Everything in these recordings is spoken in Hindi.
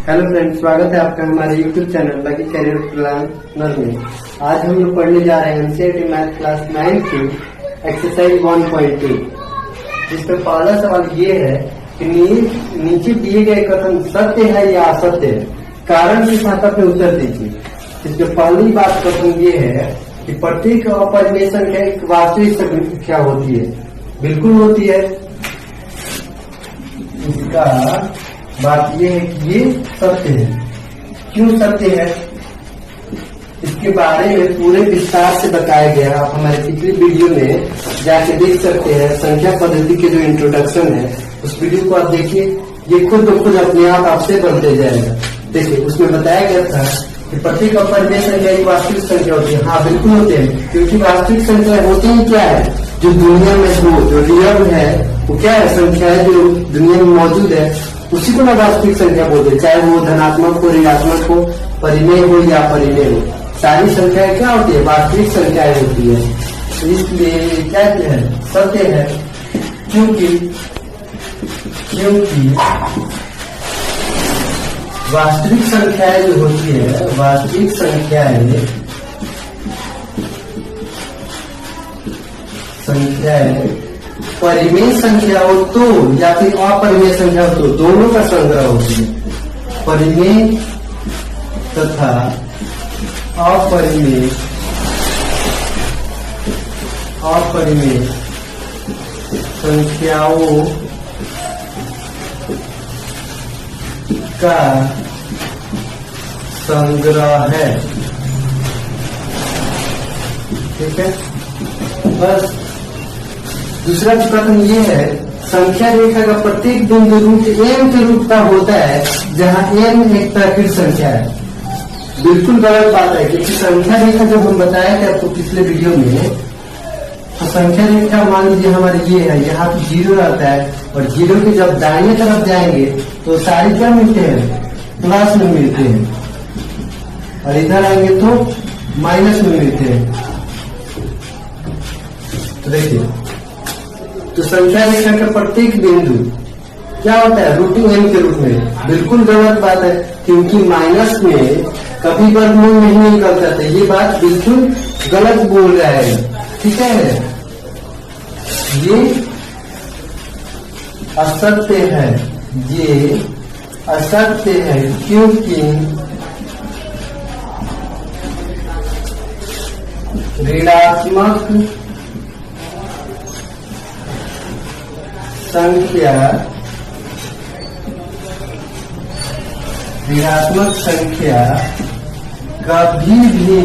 हेलो फ्रेंड्स, स्वागत है आपका हमारे YouTube channel lucky career planner में। आज हम लोग पढ़ने जा रहे हैं एनसीईआरटी मैथ क्लास 9 की एक्सरसाइज 1.2, जिसमें पहला सवाल ये है कि नीचे दिए गए कथन सत्य है या असत्य है, कारण की सहायता पे उत्तर दीजिए। इसमें पहली बात कथन ये है कि प्रत्येक अपरिमेय संख्या एक वास्तविक संख्या होती है। बिल्कुल होती है। इसका बात यह है कि ये सत्य है। क्यों सत्य है, इसके बारे में पूरे विस्तार से बताया गया। आप हमारे पिछले वीडियो में जाके देख सकते हैं। संख्या पद्धति के जो इंट्रोडक्शन है उस वीडियो को आप देखिए, ये खुद ब खुद अपने आप आपसे बनते जाएगा। देखिए, उसमें बताया गया था कि प्रत्येक अपरिमेय संख्या एक वास्तविक संख्या होती है। हाँ, बिल्कुल होते हैं, क्योंकि वास्तविक संख्या होती ही क्या है, जो दुनिया में जो रियल है वो क्या है, संख्या है जो दुनिया में मौजूद है, उसी को ना वास्तविक संख्या बोलते हैं। चाहे वो धनात्मक हो, ऋणात्मक हो, परिमेय हो या अपरिमेय हो, सारी संख्याएं क्या होती है, वास्तविक संख्याएं होती है। तो इसलिए क्या है, सत्य है। क्योंकि वास्तविक संख्याएं जो होती है, वास्तविक संख्याएं परिमेय संख्या हो तो या फिर अपरिमेय संख्या हो तो दोनों का संग्रह होती है। परिमेय तथा अपरिमेय संख्याओं का संग्रह है। ठीक है, बस। दूसरा कथन ये है, संख्या रेखा का प्रत्येक बिंदु रूट m के रूप का होता है, जहां m एक प्राकृत संख्या है। बिल्कुल गलत बात है, क्योंकि संख्या रेखा जब हम बताए थे आपको पिछले वीडियो में, तो संख्या रेखा मान लीजिए हमारे ये है, यहाँ पे 0 रहता है, और 0 के जब दाहिने तरफ जाएंगे तो सारी क्या मिलते हैं, प्लस में मिलते हैं, और इधर आएंगे तो माइनस में मिलते हैं। तो देखिए, तो संख्या रेखा का प्रत्येक बिंदु क्या होता है, रूट m के रूप में। बिल्कुल गलत बात है, क्योंकि माइनस में कभी वर्गमूल नहीं निकलता था। ये बात बिल्कुल गलत बोल रहा है। ठीक है, ये असत्य है, ये असत्य है, क्योंकि ऋणात्मक संख्या कभी भी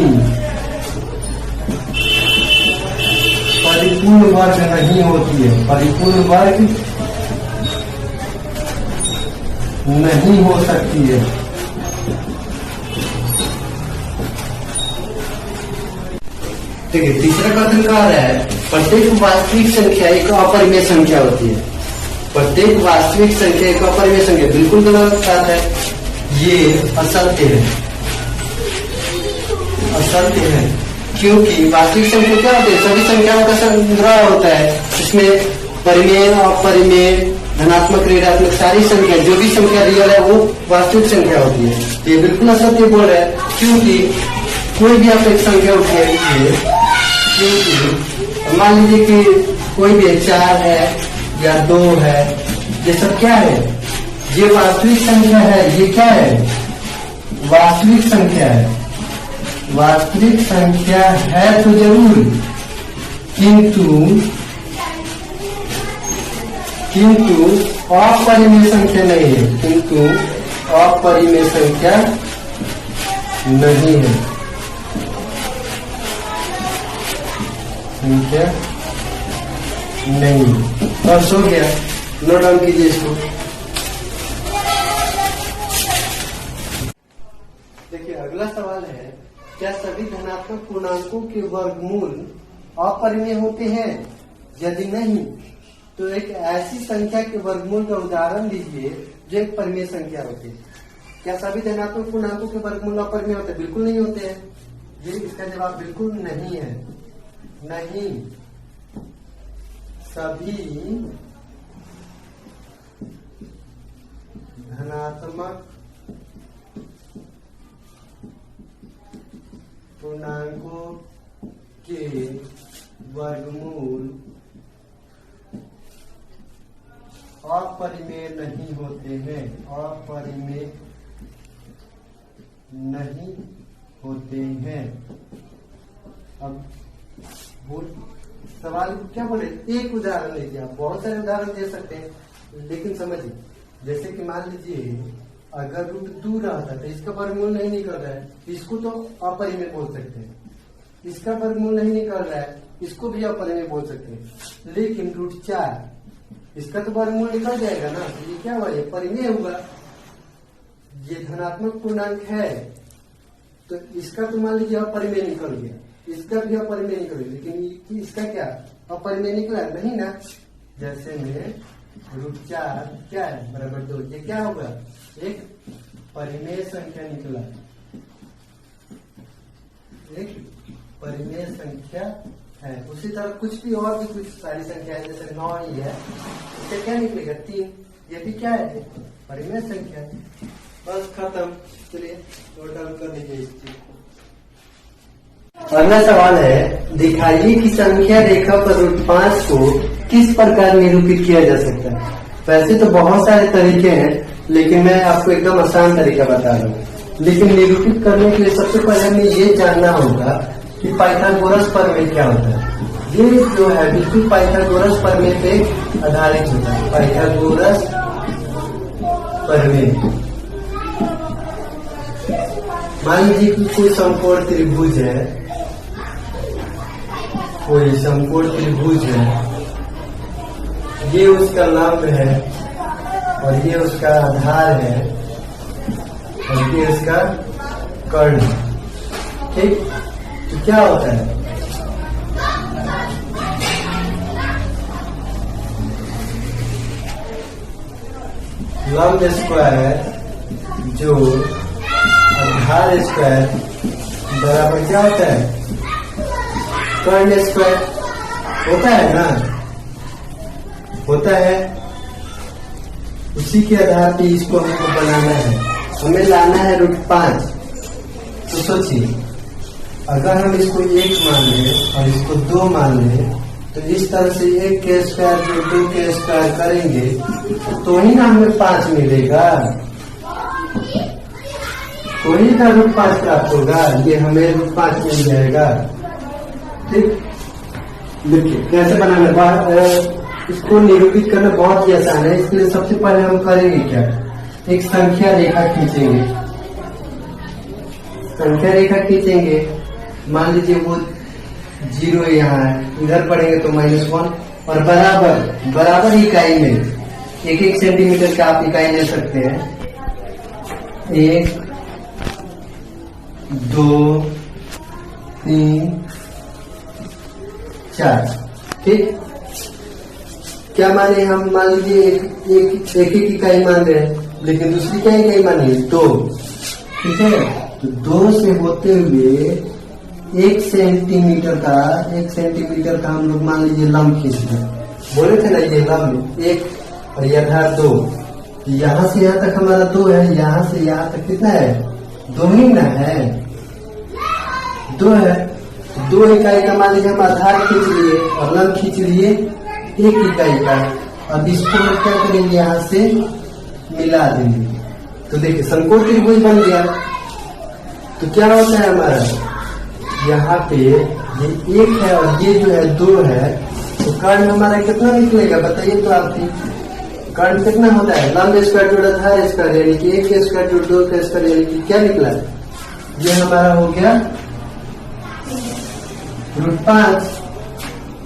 परिपूर्ण वर्ग नहीं होती है, परिपूर्ण वर्ग नहीं हो सकती है। ठीक है, तीसरा कथन कह रहा है, प्रत्येक वास्तविक संख्या एक अपरिमेय संख्या होती है। प्रत्येक वास्तविक संख्या एक अपरिमेय संख्या, बिल्कुल गलत बात है, ये असत्य है। असत्य है, क्योंकि वास्तविक संख्या क्या होती है, सभी संख्याओं का संग्रह होता है। इसमें परिमेय, अपरिमेय, धनात्मक, ऋणात्मक सारी संख्या, जो भी संख्या रियल है वो वास्तविक संख्या होती है। ये बिल्कुल असत्य बोल रहा है, क्योंकि कोई भी आप एक संख्या उठाइए, क्योंकि मान लीजिए कि कोई भी 4 है या 2 है, ये सब क्या है, ये वास्तविक संख्या है। ये क्या है, वास्तविक संख्या है। वास्तविक संख्या है तो जरूर, किंतु अपरिमेय संख्या नहीं है, किंतु अपरिमेय संख्या नहीं है। संख्या नहीं, बस हो गया, नोट डाउन कीजिए इसको। देखिए, अगला सवाल है, क्या सभी धनात्मक पूर्णांकों के वर्गमूल अपरिमेय होते हैं? यदि नहीं, तो एक ऐसी संख्या के वर्गमूल का उदाहरण दीजिए जो एक परिमेय संख्या होती है। क्या सभी धनात्मक पूर्णांकों के वर्गमूल अपरिमेय होते हैं? बिल्कुल नहीं होते हैं। ये इसका जवाब बिल्कुल नहीं है। नहीं, सभी धनात्मक पूर्णांकों के वर्गमूल अपरिमेय नहीं होते हैं, अपरिमेय नहीं होते हैं। अब सवाल क्या बोले, एक उदाहरण लीजिए। आप बहुत सारे उदाहरण दे सकते हैं, लेकिन समझिए, जैसे कि मान लीजिए अगर रूट 2 रहता तो इसका वर्गमूल नहीं निकल रहा है, इसको तो अपरिमेय बोल सकते हैं। इसका वर्गमूल नहीं निकल रहा है, इसको भी अपरिमेय बोल सकते हैं। लेकिन रूट 4 इसका तो वर्गमूल निकल जाएगा ना, तो ये क्या हुआ, ये परिमेय हुआ। ये धनात्मक पूर्णांक है तो इसका तो मान लीजिए अपरिमेय निकल गया, इसका भी अपरिमेय निकल गया, लेकिन इसका क्या अपरिमेय निकला नहीं ना। जैसे में रूट 4 क्या है बराबर 2, ये क्या होगा, एक परिमेय संख्या निकला, एक परिमेय संख्या है। उसी तरह कुछ भी और भी कुछ सारी संख्या है, जैसे 9 ही है, इससे क्या निकलेगा 3, ये भी क्या है परिमेय संख्या है। बस खत्म। चलिए नोट डाउन कर लीजिए इस चीज को। अगला सवाल है, दिखाइए कि संख्या रेखा पर रूट 5 को किस प्रकार निरूपित किया जा सकता है। वैसे तो बहुत सारे तरीके हैं, लेकिन मैं आपको एकदम आसान तरीका बता रहा हूँ। लेकिन निरूपित करने के लिए सबसे पहले हमें ये जानना होगा कि पाइथागोरस प्रमेय क्या होता है। ये जो है बिल्कुल पाइथागोरस प्रमेय पे आधारित होता है। पाइथागोरस प्रमेय, मान लीजिए कि कोई समकोण त्रिभुज है, कोई समकोण त्रिभुज है, ये उसका लंब है और ये उसका आधार है और ये उसका कर्ण है। ठीक, तो क्या होता है, लंब स्क्वायर जो आधार स्क्वायर बराबर क्या होता है, कर्ण स्क्वायर होता है ना, होता है। उसी के आधार पे इसको हमको बनाना है, हमें लाना है रूट 5। तो सोचिए, अगर हम इसको 1 मान लें और इसको 2 मान लें, तो इस तरह से 1 के स्क्वायर जो 2 के स्क्वायर करेंगे तो ही ना हमें 5 मिलेगा, तो ही ना रूट 5 प्राप्त होगा। ये हमें रूट 5 मिल जाएगा। ठीक, देखिए कैसे बनाना, इसको निरूपित करना बहुत ही आसान है। इसके लिए सबसे पहले हम करेंगे क्या, एक संख्या रेखा खींचेंगे। संख्या रेखा खींचेंगे, मान लीजिए वो 0 यहाँ है, इधर पढ़ेंगे तो -1 और बराबर बराबर इकाई में 1-1 सेंटीमीटर का आप इकाई ले सकते हैं। 1 2 3 4। ठीक, क्या माने हम, मान लीजिए एक इकाई मान रहे हैं, लेकिन दूसरी क्या इकाई मानिए 2। ठीक है, तो 2 से होते हुए 1 सेंटीमीटर का हम लोग मान लीजिए लंब खींच रहे हैं। बोले थे ना ये लंब 1 और यह आधार 2, यहाँ से यहाँ तक हमारा 2 है, यहाँ से यहाँ तक कितना है 2 ही ना है, 2 है। 2 इकाई का मान लीजिए हम आधार खींच लिए और लंब खींच लिए 1 इकाई का। अब इसको क्या करेंगे, यहाँ से मिला देंगे, तो देखिए समकोण त्रिभुज बन गया। तो क्या होता है हमारा, यहाँ पे ये 1 है और ये जो है 2 है, तो कर्ण हमारा कितना निकलेगा बताइए तो आप ही। कर्ण कितना होता है, लंब स्क्वायर जोड़ आधार स्क्वायर, यानी कि 1 के स्क्वायर जोड़ 2 के स्क्वायर, यानी कि क्या निकला, ये हमारा हो गया रूट 5।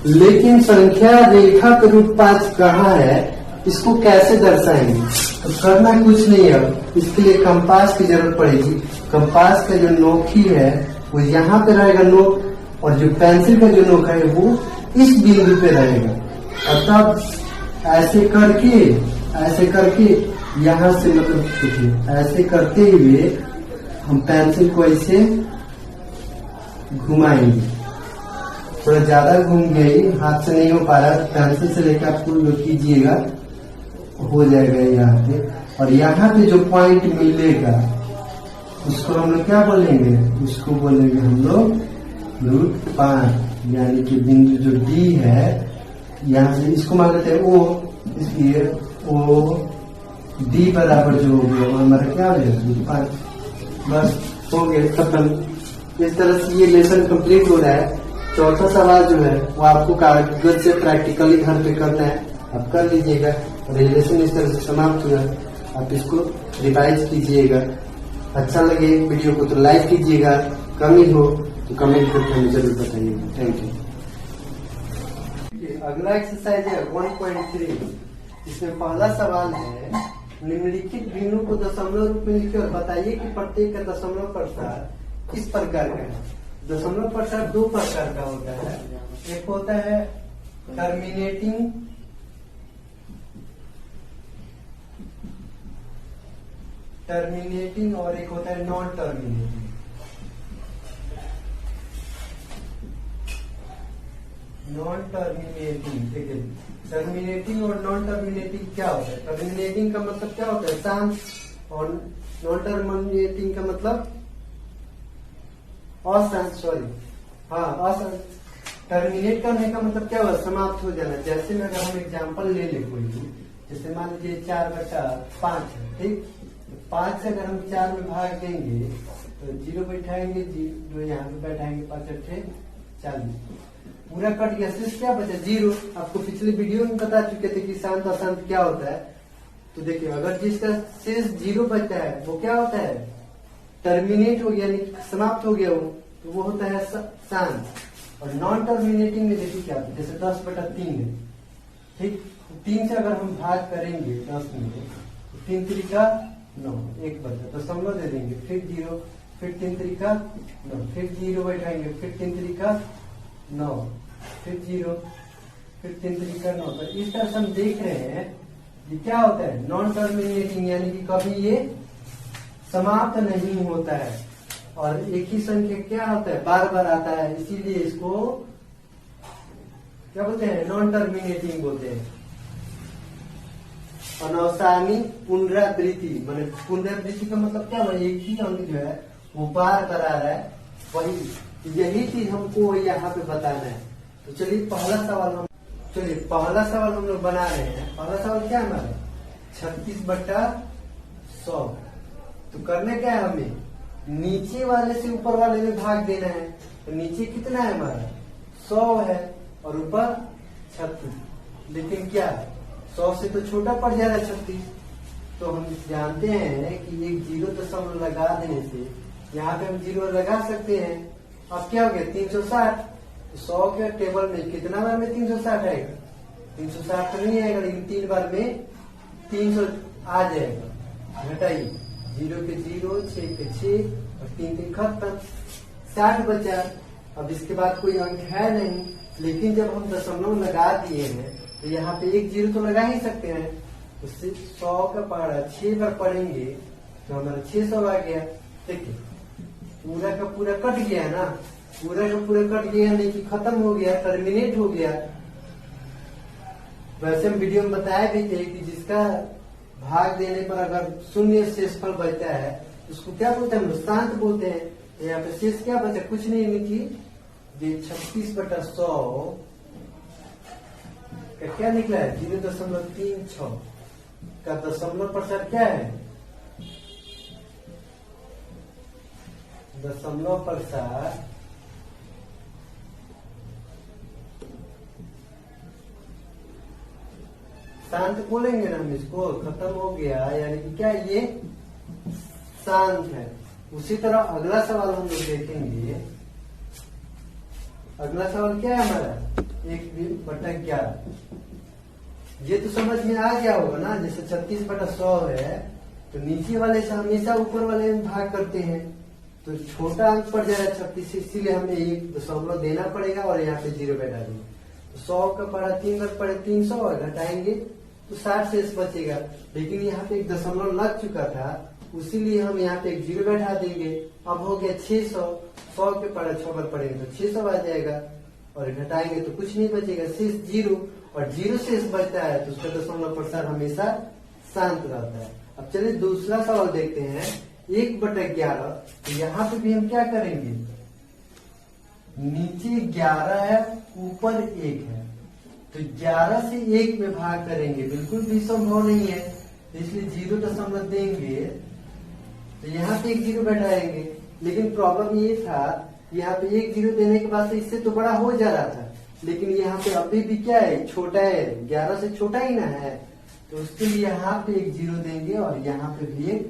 लेकिन संख्या रेखा पे रूट 5 कहाँ है, इसको कैसे दर्शाएंगे, तो करना कुछ नहीं है। इसके लिए कंपास की जरूरत पड़ेगी। कंपास का जो नोकी है वो यहाँ पे रहेगा नोक, और जो पेंसिल का जो नोक है वो इस बिंदु पे रहेगा। और तब ऐसे करके यहाँ से, मतलब देखिए ऐसे करते हुए हम पेंसिल को ऐसे घुमाएंगे। थोड़ा ज्यादा घूम गई, हाथ से नहीं हो पा रहा, पेंसिल से लेकर आपको कीजिएगा, हो जाएगा यहाँ पे। और यहाँ पे जो पॉइंट मिलेगा उसको हम लोग क्या बोलेंगे, उसको बोलेंगे हम लोग √5, यानी कि बिंदु जो डी है, यहाँ से इसको मान लेते हैं ओ, इसलिए ओ डी बराबर जो हो गया वो हमारा क्या हो जाएगा √5। बस हो गया, खत्म। इस तरह से ये लेसन कंप्लीट हो रहा है। चौथा सवाल जो है वो आपको कागज से प्रैक्टिकली घर पे करना है, आप कर लीजिएगा। रिलेशन इस तरह से समाप्त हुआ, आप इसको रिवाइज कीजिएगा। अच्छा लगे वीडियो को तो लाइक कीजिएगा, कमी हो तो कमेंट करके हमें जरूर बताइएगा। Thank you. अगला एक्सरसाइज है 1.3। इसमें पहला सवाल है, निम्नलिखित भिन्नों को दशमलव रूप में लिखे और बताइए कि प्रत्येक का दशमलव प्रसार किस प्रकार का है। दशमलव प्रसार दो प्रकार का होता है, एक होता है टर्मिनेटिंग और एक होता है नॉन टर्मिनेटिंग। देखिए टर्मिनेटिंग और नॉन टर्मिनेटिंग क्या होता है। टर्मिनेटिंग का मतलब क्या होता है, शांत, और नॉन टर्मिनेटिंग का मतलब अशांत, अशांत। टर्मिनेट करने का मतलब क्या हुआ, समाप्त हो जाना। जैसे में अगर हम एग्जाम्पल ले ले कोई, जैसे मान लीजिए 4/5 है, ठीक। 5 से अगर हम 4 में भाग देंगे तो 0 बैठाएंगे, 0 यहाँ पे बैठाएंगे, 5 8 40, पूरा कट गया, शेष क्या बचा 0। आपको पिछले वीडियो में बता चुके थे कि शांत अशांत क्या होता है। तो देखिए अगर जिसका शेष 0 बचा है वो क्या होता है, टर्मिनेट हो गया, यानी समाप्त हो गया वो, तो वो होता है शांत। और नॉन टर्मिनेटिंग में देखिए क्या होता है, जैसे 10/3 है, ठीक। 3 से अगर हम भाग करेंगे 10 में, तो 3 3 9, 1 बचा, दशमलव दे देंगे, फिर 0, फिर 3 3 9, फिर 0 बैठाएंगे, फिर 3 3 9, फिर 0, फिर 3 3 9। तो इस तरह से हम देख रहे हैं ये क्या होता है, नॉन टर्मिनेटिंग, यानी कि कभी ये समाप्त नहीं होता है और एक ही संख्या क्या होता है, बार बार आता है, इसीलिए इसको क्या बोलते हैं, नॉन टर्मिनेटिंग बोलते हैं। अनवसानी पुनरावृत्ति, माने पुनरावृत्ति का मतलब क्या हुआ, एक ही अंक जो है वो बार बार आ रहा है, वही यही चीज हमको यहाँ पे बताना है। तो चलिए पहला सवाल हम लोग बना रहे हैं। पहला सवाल क्या है हमारा, 36/100। तो करने क्या है, हमें नीचे वाले से ऊपर वाले में भाग देना है। तो नीचे कितना है हमारा 100 है और ऊपर 36, लेकिन क्या 100 से तो छोटा पड़ जा रहा है 36। तो हम जानते हैं कि एक 0 दशमलव लगा देने से यहाँ पे हम 0 लगा सकते हैं। अब क्या हो गया 360। 100 के टेबल में कितना बार में 360 आएगा, 360 तो नहीं आएगा, लेकिन 3 बार में 300 आ जाएगा। घटाइए, 0 के 0, 6 के 6 और 3 3 खत्म, 60 बचा। अब इसके बाद कोई अंक है नहीं, लेकिन जब हम दशमलव लगा दिए हैं तो यहाँ पे एक 0 तो लगा ही सकते हैं। तो 100 का पहाड़ा 6 बार पढ़ेंगे तो हमारा 600 आ गया। देखिए पूरा का पूरा कट गया ना, पूरा का पूरा कट गया, नहीं कि खत्म हो गया, टर्मिनेट हो गया। वैसे हम वीडियो में बताया भी थे कि जिसका भाग देने पर अगर शून्य शेषफल बचता है उसको क्या बोलते हैं, हम शांत बोलते हैं। तो यहाँ पे शेष क्या बचा, कुछ नहीं, नीचे ये 36/100 का क्या निकला है 0.36 का दशमलव प्रसार क्या है, दशमलव प्रसार शांत बोलेंगे ना हम इसको, खत्म हो गया, यानी कि क्या ये शांत है। उसी तरह अगला सवाल हम लोग देखेंगे। अगला सवाल क्या है हमारा, 1/11। ये तो समझ में आ गया होगा ना, जैसे 36/100 है तो नीचे वाले से हमेशा ऊपर वाले में भाग करते हैं, तो छोटा अंक पड़ जाएगा 36, इसीलिए हमें 1 दशमलव देना पड़ेगा और यहाँ पे 0 बैठा देंगे। तो 100 का पड़ा 3 बार पड़े 300 और घटाएंगे तो 60 शेष बचेगा। लेकिन यहाँ पे 1 दशमलव लग चुका था, उसीलिए हम यहाँ पे 1 0 बैठा देंगे। अब हो गया 600, 100 के पड़ा 6 बार पड़ेंगे तो 600 आ जाएगा और घटाएंगे तो कुछ नहीं बचेगा, शेष 0, और 0 शेष बचता है तो उसका दशमलव प्रसार हमेशा शांत रहता है। अब चलिए दूसरा सवाल देखते हैं। 1/11, तो यहाँ पे भी हम क्या करेंगे, नीचे 11 है, ऊपर 1 है, तो 11 से 1 में भाग करेंगे, बिल्कुल भी संभव नहीं है, इसलिए 0 देंगे, तो यहाँ पे 1 0 बैठाएंगे। लेकिन प्रॉब्लम ये था, यहाँ पे 1 0 देने के बाद से इससे तो बड़ा हो जा रहा था, लेकिन यहाँ पे अभी भी क्या है, छोटा है, 11 से छोटा ही ना है, तो उसके लिए यहाँ पे 1 0 देंगे और यहाँ पे भी 1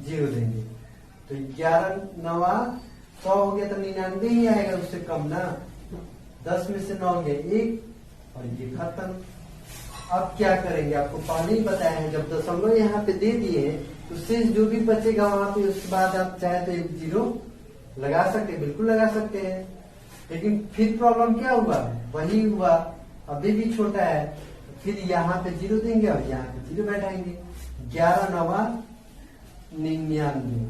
0 देंगे। तो 11 9 100 हो गया, तो 99 ही आएगा, उससे कम ना। 10 में से 9 गया 1 और ये खत्म। अब क्या करेंगे, आपको पहले ही बताया है, जब दशमलव यहाँ पे दे दिए तो शेष जो भी बचेगा वहां पे, उसके बाद आप चाहे तो 1 0 लगा सकते, बिल्कुल लगा सकते हैं। लेकिन फिर प्रॉब्लम क्या हुआ, वही हुआ, अभी भी छोटा है, फिर यहाँ पे 0 देंगे और यहाँ पे 0 बैठाएंगे। 11 9 99,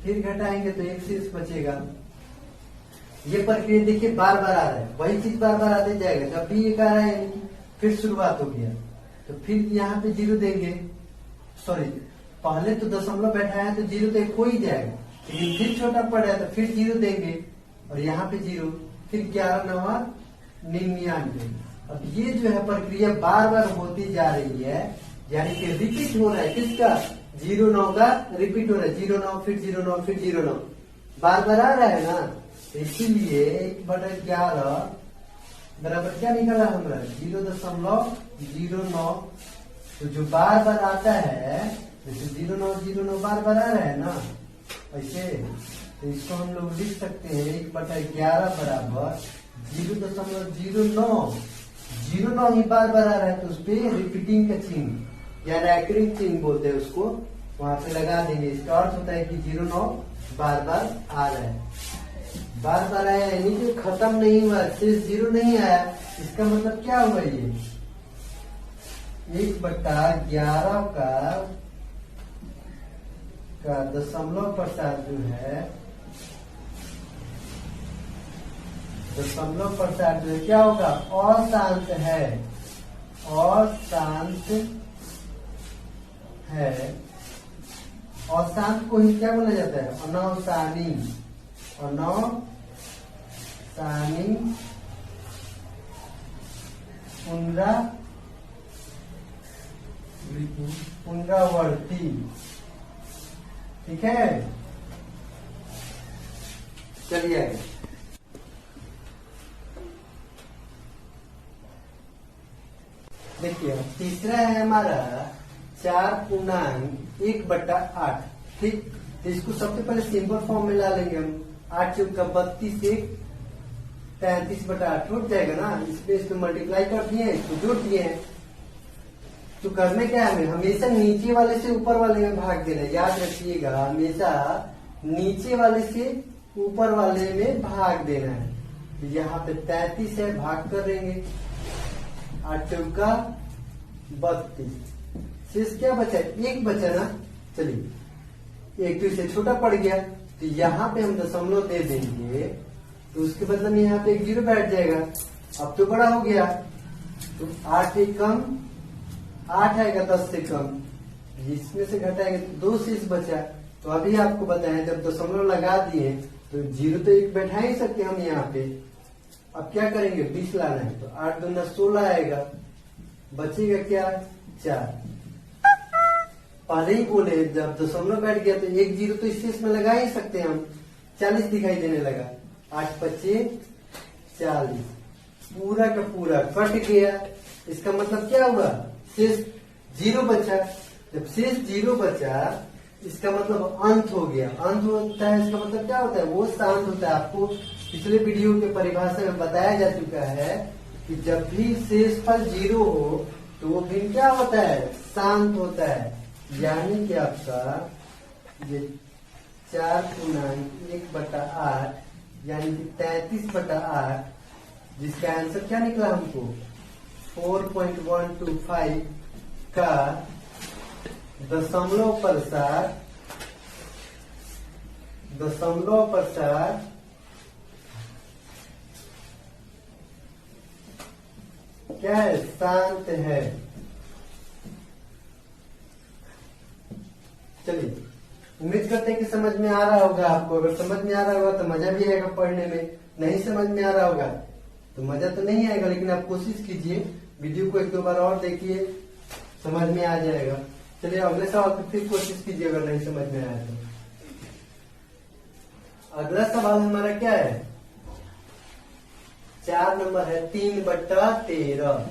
फिर घटाएंगे तो 1 शेष बचेगा। ये प्रक्रिया देखिए बार बार आ रहा है, वही चीज बार बार आते जाएगा, जब भी एक आ रहा है यानी फिर शुरुआत हो गया, तो फिर यहाँ पे 0 देंगे, सॉरी पहले तो दशमलव बैठाया है तो 0 तो 1 हो ही जाएगा, लेकिन फिर छोटा पड़ा है तो फिर 0 देंगे और यहाँ पे 0, फिर 11 9 99। अब ये जो है प्रक्रिया बार बार होती जा रही है, यानी कि रिपीट हो रहा है, किसका, 0 9 का रिपीट हो रहा है, 0 9 फिर 0 9 फिर 0 9, बार बार आ रहा है ना, इसीलिए 1/11 बराबर क्या निकला हमारा, 0.09। तो जो बार बार आता है, जैसे 0.9 बार बार आ रहा है ना, ऐसे, तो इसको हम लोग लिख सकते हैं 1/11 बराबर 0.09। 0.9 ही बार बार आ रहा है, तो उस पर रिपीटिंग का चिन्ह या रैकरिंग चिन्ह बोलते हैं उसको, वहां पे लगा देंगे। इसका अर्थ होता है कि 0.9 बार बार आ रहा है, बार बार आया यानी कि खत्म नहीं हुआ, शेष 0 नहीं आया, इसका मतलब क्या हुआ, ये 1/11 का दशमलव प्रसाद जो है, दशमलव प्रसाद जो है क्या होगा, अशांत है, अशांत है। अशांत को ही क्या बोला जाता है, अनवसानी, अनवसानी पुनरावर्ती, ठीक है। चलिए आगे, देखिए तीसरा है हमारा 4.1/8, ठीक। तो इसको सबसे पहले सिंपल फॉर्म में ला लेंगे हम, 8 चौका 32, 1 33/8 हो जाएगा ना, इसमें इसको मल्टीप्लाई कर दिए, इसको जोड़ दिए हैं। तो करने क्या है, हमें हमेशा नीचे वाले से ऊपर वाले में भाग देना है, याद रखिएगा, हमेशा नीचे वाले से ऊपर वाले में भाग देना है। तो यहाँ पे 33 है, भाग कर देंगे, 8 चौका 32, शेष क्या बचा, 1 बचा ना, चलिए 1 तो इससे छोटा पड़ गया, तो यहाँ पे हम दशमलव दे देंगे, तो उसके बदले में यहाँ पे 1 0 बैठ जाएगा। अब तो बड़ा हो गया, तो 8 एक कम 8 आएगा, 10 से कम, इसमें से घटाएंगे तो 2 शेष बचा। तो अभी आपको बताएं, जब दशमलव लगा दिए तो 0 तो 1 बैठा ही सकते हम यहाँ पे। अब क्या करेंगे, 20 लाना है, तो 8 दूना 16 आएगा, बचेगा क्या, 4। पहले ही बोले जब दशमलव बैठ गया तो 1 0 तो इस शेष में लगा ही सकते हैं हम, 40 दिखाई देने लगा, 8 25 40, पूरा का पूरा कट गया। इसका मतलब क्या हुआ, शेष 0 बचा। जब शेष 0 बचा, इसका मतलब अंत हो गया। अंत होता है, इसका मतलब क्या होता है, वो शांत होता है। आपको पिछले वीडियो के परिभाषा में बताया जा चुका है कि जब भी शेषफल 0 हो तो वो भिन्न क्या होता है, शांत होता है। यानी कि आपका ये 4.1/8 यानी कि 33/8, जिसका आंसर क्या निकला हमको, 4.125 का दशमलव प्रसार क्या है, शांत है। चलिए उम्मीद करते हैं कि समझ में आ रहा होगा आपको। अगर समझ में आ रहा होगा तो मजा भी आएगा पढ़ने में, नहीं समझ में आ रहा होगा तो मजा तो नहीं आएगा, लेकिन आप कोशिश कीजिए, वीडियो को 1-2 बार और देखिए, समझ में आ जाएगा। चलिए अगले सवाल को फिर कोशिश कीजिए अगर नहीं समझ में आया तो। अगला सवाल हमारा क्या है, 4 नंबर है 3/13।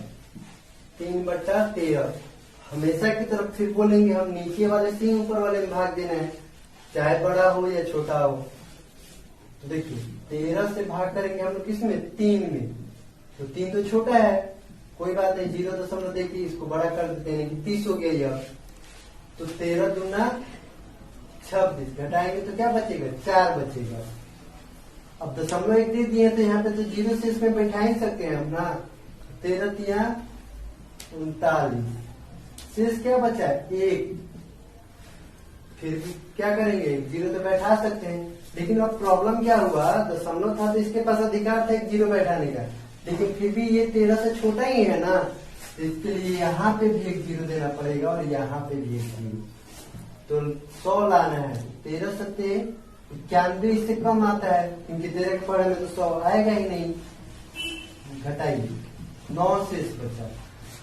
3/13 हमेशा की तरफ फिर बोलेंगे हम, नीचे वाले से ऊपर वाले में भाग देना है, चाहे बड़ा हो या छोटा हो। तो देखिए 13 से भाग करेंगे हम लोग किसमें, 3 में। तो 3 तो छोटा है, कोई बात नहीं, 0.2 देखिए इसको बड़ा कर देते हैं कि 30 हो गया यह। तो 13 दूना 26, घटाएंगे तो क्या बचेगा, 4 बचेगा। अब 0.1 दे दिए तो यहाँ पे तो 0 से इसमें बैठा ही सकते हैं हम ना। 13 तिया 39, शेष क्या बचा है 1। फिर क्या करेंगे, 0 तो बैठा सकते हैं, लेकिन अब प्रॉब्लम क्या हुआ, दशमलव था तो इसके पास अधिकार था 1 0 बैठाने का, लेकिन फिर भी ये 13 से छोटा ही है ना, तो इसके लिए यहाँ पे भी 1 0 देना पड़ेगा और यहाँ पे भी 1 0। तो 100 लाना है। 13 सत्ते 91, इससे कम आता है क्योंकि 13 के पढ़े में तो 100 आएगा ही नहीं। घटाइए, 9 शेष बचा।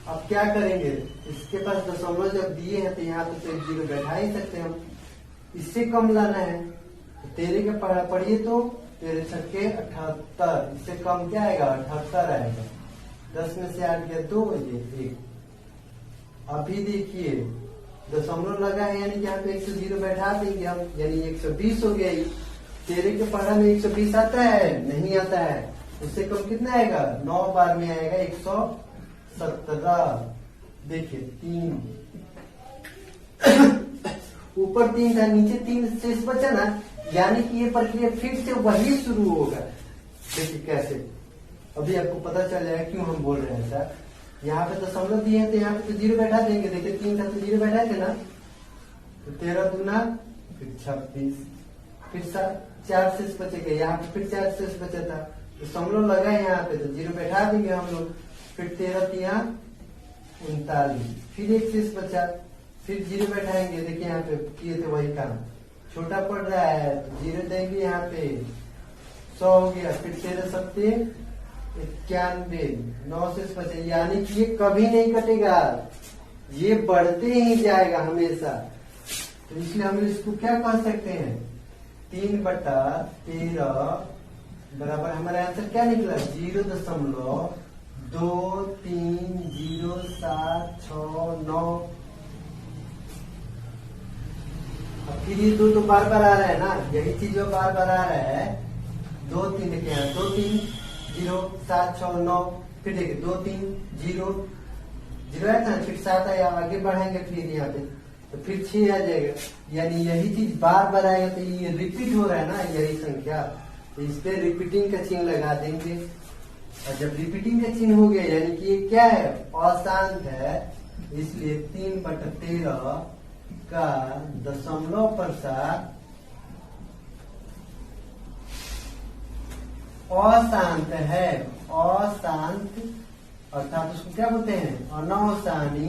अब क्या करेंगे, इसके पास दशमलव जब दिए हैं तो यहाँ पे तो 1 0 बैठा ही सकते हैं हम, इससे कम लाना है। तो 13 के पढ़िए तो 13 छक्के 78, इससे कम क्या आएगा, 78 आएगा। 10 में से 8 गया 2, ये 1। अभी देखिए दशमलव लगा है, यानी यहाँ पे 1 0 बैठा देंगे हम, यानी 120 हो गया। 13 के पढ़ा में 120 आता है, नहीं आता है। उससे कम कितना आएगा, 9 बार में आएगा 117। देखिए 3 ऊपर 3 था, नीचे 3 शेष बचा ना, यानी कि ये प्रक्रिया फिर से वही शुरू होगा। देखिए कैसे, अभी आपको पता चल जाएगा क्यों हम बोल रहे हैं सर। यहाँ पे तो दशमलव दिए हैं तो यहाँ पे तो 0 बैठा देंगे। देखिए 3 था तो 0 बैठा थे ना, तो 13 दूना फिर 26, फिर 4 शेष बचेगा, यहाँ पे फिर 4 शेष बचा था, दशमलव लगा है यहाँ पे तो 0 बैठा देंगे हम लोग। फिर 13 तिया 39, फिर 1 शेष बचा, फिर 0 बैठाएंगे। देखिए यहाँ पे किए थे वही काम, छोटा पड़ रहा है तो 0 देंगे, यहाँ पे 100 हो गया। फिर 13 सत्ते 91, 9 शेष बचे, यानी कि ये कभी नहीं कटेगा, ये बढ़ते ही जाएगा हमेशा। तो इसलिए हम इसको क्या कह सकते हैं, 3/13 बराबर हमारा आंसर क्या निकला, 0.230769। अब फिर ये 2 तो बार बार आ रहा है ना, यही चीज जो बार बार आ रहा है। 2 3 देखे यहाँ, 2 3 0 7 6 9, फिर देखिए 2 3 0 0 है ना, फिर 7 आया, आगे बढ़ाएंगे फिर यहाँ पे तो फिर 6 आ जाएगा। यानी यही चीज बार बार आएगा, तो ये रिपीट हो रहा है ना यही संख्या, तो इस पे रिपीटिंग का चिन्ह लगा देंगे। और जब रिपीटिंग का चिन्ह हो गया यानी कि ये क्या है, अशांत है, इसलिए 3/13 का दशमलव प्रसाद अशांत है। अशांत अर्थात उसको क्या बोलते हैं, अनौसानी,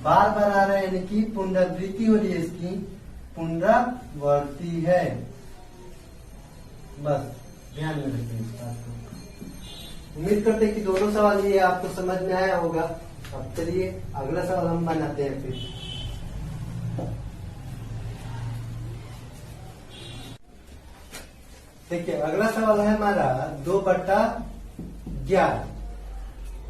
बार बार आ रहा है, यानी कि पुनरावृत्ति हो रही है, इसकी पुनरावृत्ति है। बस ध्यान में रखिए इस बात को। उम्मीद करते हैं कि दोनों सवाल ये आपको समझ में आया होगा। अब चलिए अगला सवाल हम बनाते हैं फिर। देखिए अगला सवाल है हमारा 2/11।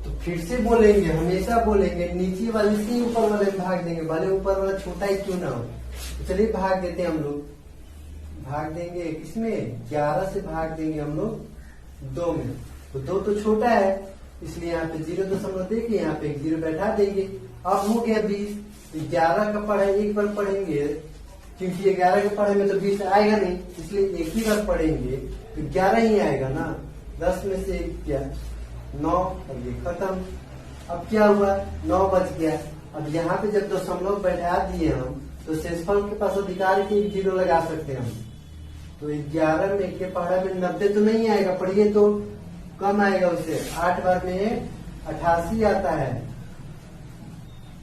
तो फिर से बोलेंगे, हमेशा बोलेंगे, नीचे वाले से ऊपर वाले में भाग देंगे, भले ऊपर वाला छोटा ही क्यों ना हो। तो चलिए भाग देते हैं हम लोग, भाग देंगे किसमें, 11 से भाग देंगे हम लोग 2 में। तो 2 तो छोटा है, इसलिए यहाँ पे 0.0 देके यहाँ पे 1 0 बैठा देंगे। अब हो गया 20, 11 का पढ़ाई एक बार पढ़ेंगे, क्योंकि 11 के पढ़े में तो 20 आएगा नहीं, इसलिए एक ही बार पढ़ेंगे तो 11 ही आएगा ना। 10 में से 1 क्या, 9, और ये खत्म। अब क्या हुआ, 9 बच गया। अब यहाँ पे जब दशमलव बैठा दिए हम, तो शेषफल के पास अधिकार है कि 1 0 लगा सकते हैं हम। तो 11 में के पढ़ा में 90 तो नहीं आएगा, पढ़िए तो कम आएगा उससे। 8 बार में 88 आता है,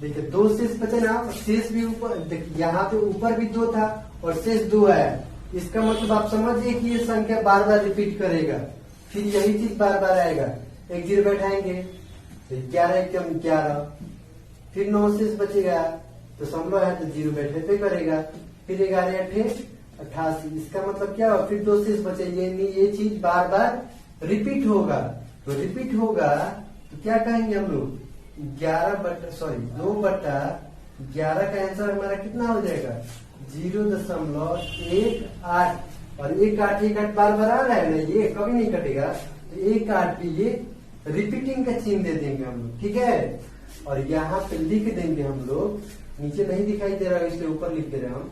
देखिए 2 शेष बचे ना, शेष भी ऊपर, देखिए यहाँ पे ऊपर भी 2 था और शेष 2 आया। इसका मतलब आप समझिए कि ये संख्या बार बार रिपीट करेगा, फिर यही चीज बार बार आएगा। एक 0 बैठाएंगे तो 11 एकम 11, फिर 9 शेष बचेगा तो दशमलव है तो 0 बैठे पे करेगा, फिर 11 8 88। इसका मतलब क्या होगा, फिर 2 शेष बचेंगे, ये चीज बार बार रिपीट होगा। तो रिपीट होगा तो क्या कहेंगे हम लोग, 2/11 का आंसर हमारा कितना हो जाएगा 0.18। और 1/8 बार बार आ रहा है ना, ये कभी नहीं कटेगा, तो 1/8 पे ये रिपीटिंग का चिन्ह दे देंगे हम लोग, ठीक है। और यहाँ पे लिख देंगे हम लोग, नीचे नहीं दिखाई दे रहा है इसलिए ऊपर लिख दे रहे हैं हम,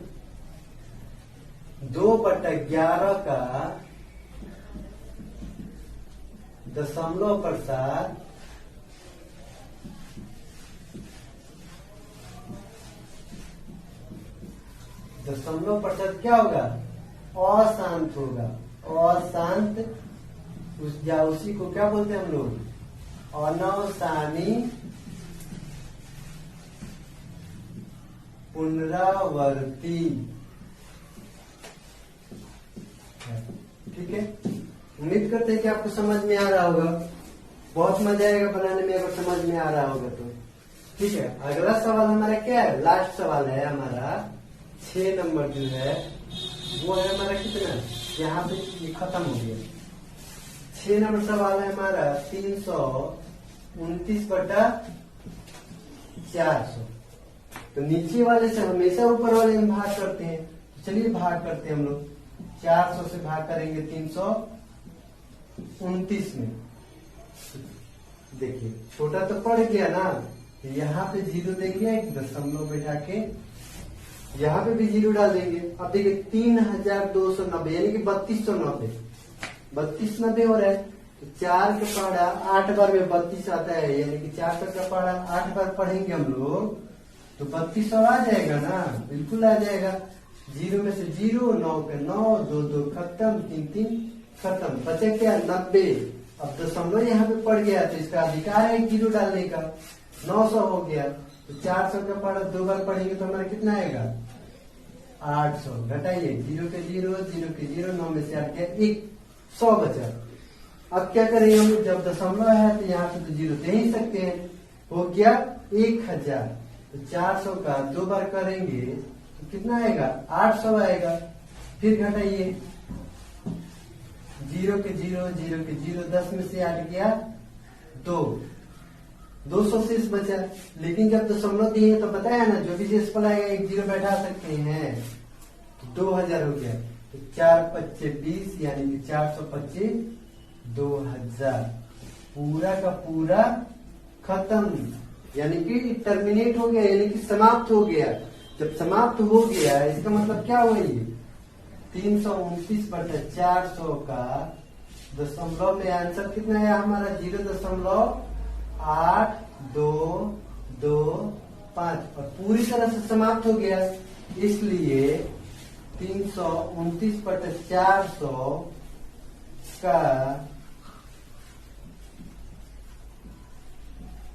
2/11 का दशमलव प्रसाद क्या होगा, अशांत होगा। अशांत या उसी को क्या बोलते हैं हम लोग, अनवसानी पुनरावर्ती, ठीक है। उम्मीद करते हैं कि आपको समझ में आ रहा होगा, बहुत मजा आएगा बनाने में अगर समझ में आ रहा होगा तो, ठीक है। अगला सवाल हमारा क्या है, लास्ट सवाल है हमारा 6 नंबर जो है वो है हमारा कितना, यहाँ पे ये खत्म हो गया। 6 नंबर सवाल है हमारा 329/400। तो नीचे वाले से हमेशा ऊपर वाले में भाग करते हैं, चलिए भाग करते हैं हम लोग। 400 से भाग करेंगे 329 में। देखिए छोटा तो पड़ गया ना, यहाँ पे 0 देंगे, एक दशमलव बैठा के यहाँ पे भी 0 डाल देंगे। अब देखिए 3290 यानी कि 3290 हो रहा है। तो 4 का पढ़ा 8 बार में 32 आता है, यानी कि 4 का पढ़ा 8 बार पढ़ेंगे हम लोग तो 3200 आ जाएगा ना, बिल्कुल आ जाएगा। 0 में से 0, 9 के 9, 2 2 खत्म, 3 3 खत्म, बचे क्या 90। अब दशमलव यहाँ पे पड़ गया तो इसका अधिकार है 0 डालने का, 900 हो गया। तो 400 का पढ़ा 2 बार पढ़ेंगे तो हमारा कितना आएगा 800। घटाइए 0 के 0, 0 के 0, 9 में से 8 गया 100 बचा। अब क्या करेंगे हम, जब दशमलव है तो यहाँ पे तो 0 दे ही सकते हैं, हो गया 1000। तो 400 का 2 बार करेंगे तो कितना आएगा 800 आएगा। फिर घटाइए 0 के 0, 0 के 0, 10 में से 8 गया 2, 200 शेष बचा। लेकिन जब दशमलव दिए तो पता है ना, जो भी शेष पल आएगा 1 0 बैठा सकते हैं, तो 2000 हो गया। तो 4 25 20 यानी कि 425 2000, पूरा का पूरा खत्म, यानी कि टर्मिनेट हो गया, यानी कि समाप्त हो गया। जब समाप्त हो गया इसका मतलब क्या हुआ, ये 329/400 का दशमलव में आंसर कितना है हमारा 0.8225 और पूरी तरह से समाप्त हो गया। इसलिए 329/400 का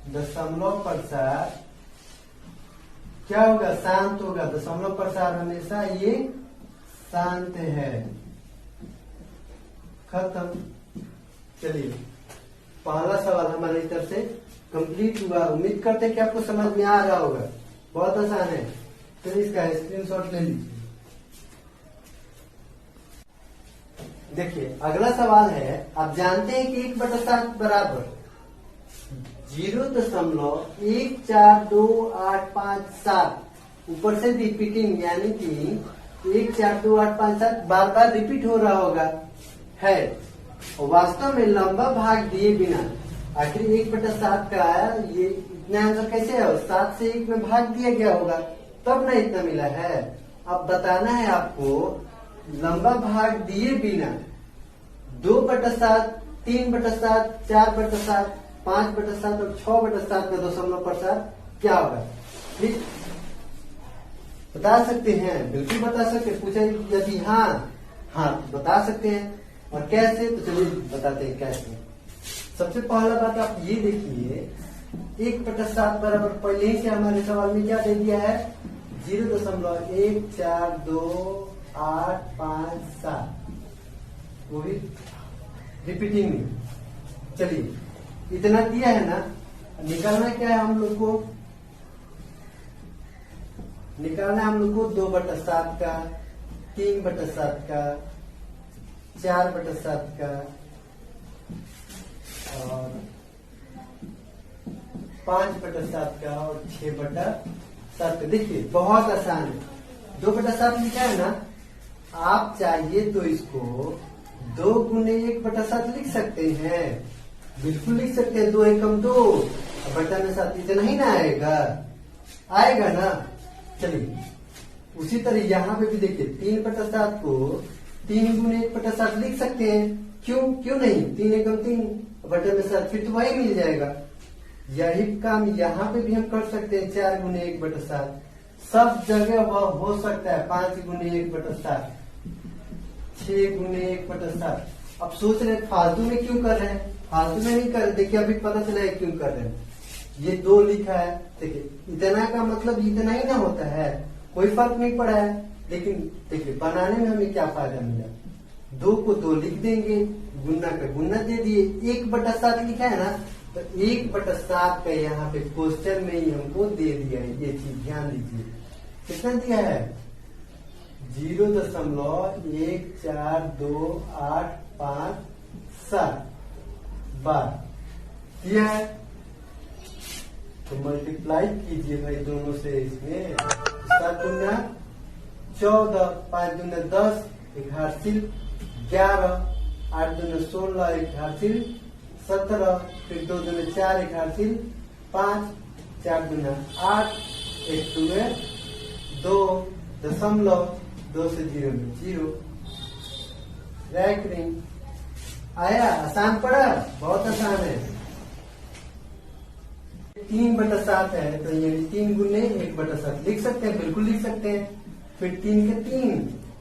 दशमलव प्रसार क्या होगा, शांत होगा। दशमलव प्रसार हमेशा ये शांत है। खत्म। चलिए पहला सवाल हमारे इस तरफ से कंप्लीट हुआ। उम्मीद करते हैं कि आपको समझ में आ रहा होगा, बहुत आसान है। चलिए इसका स्क्रीनशॉट ले लीजिए। देखिए अगला सवाल है, आप जानते हैं कि 1/7 बराबर 0.1428557 ऊपर से रिपीटिंग, यानी कि 1428557 बार बार रिपीट हो रहा होगा है। और वास्तव में लंबा भाग दिए बिना आखिर 1/7 का ये इतना आंसर कैसे है, 7 से 1 में भाग दिया गया होगा तब ना इतना मिला है। अब बताना है आपको लंबा भाग दिए बिना 2/7, 3/7, 4/7, 5/7 और 6/7 का दशमलव प्रसार क्या होगा। ठीक बता सकते हैं, बिल्कुल बता सकते हैं। पूछा यदि हाँ बता सकते हैं। और कैसे, तो चलिए बताते हैं कैसे। सबसे पहला बात आप ये देखिए 1/7 बराबर पहले ही से हमारे सवाल में क्या दे दिया है 0.1428557 वो भी रिपीटिंग में। चलिए इतना दिया है ना, निकालना क्या है हम लोग को, निकालना है हम लोग को 2/7 का, 3/7 का, 4/7 का और 5/7 का और 6/7 का। देखिए बहुत आसान है। 2/7 लिखा है ना, आप चाहिए तो इसको 2 गुने 1/7 लिख सकते हैं, बिल्कुल लिख सकते हैं। 2 एकम 2 बटा में 7 इतना ही ना आएगा, आएगा ना। चलिए उसी तरह यहाँ पे भी देखिए 3/7 को 3 गुने 1/7 लिख सकते हैं, क्यों नहीं, 3 एकम 3 बटा में 7 फिर तो वही मिल जाएगा। यही काम यहाँ पे भी हम कर सकते हैं 4 गुने 1/7, सब जगह वह हो सकता है 5 गुने 1/7, 6 गुने 1/7। अब सोच रहे फालतू में क्यों कर रहे हैं, फालतू में नहीं कर रहे। देखिए अभी पता चला है क्यों कर रहे हैं। ये 2 लिखा है, देखिए इतना का मतलब इतना ही ना होता है, कोई फर्क नहीं पड़ा है। लेकिन देखिए बनाने में हमें क्या फायदा मिला, 2 को 2 लिख देंगे, गुना का गुना दे दिए। 1/7 लिखा है ना, तो 1/7 का यहाँ पे क्वेश्चन में ही हमको दे दिया है। ये चीज ध्यान दीजिए, कितना दिया है 0.1428557 बार दिया है। तो मल्टीप्लाई कीजिए भाई दोनों से, इसमें 7 दूना 14, 5 दूना 10, 1 हासिल 11, 8 दूना 16, 1 हासिल 17, फिर 2 दूना 4, 1 हासिल 5, 4 दूना 8, 1 दूना 2, दशमलव 2 से 0 में 0। रैकरिंग आया, आसान पड़ा, बहुत आसान है। 3/7 है तो ये 3 गुने 1/7 लिख सकते हैं, बिल्कुल लिख सकते हैं। फिर 3 के 3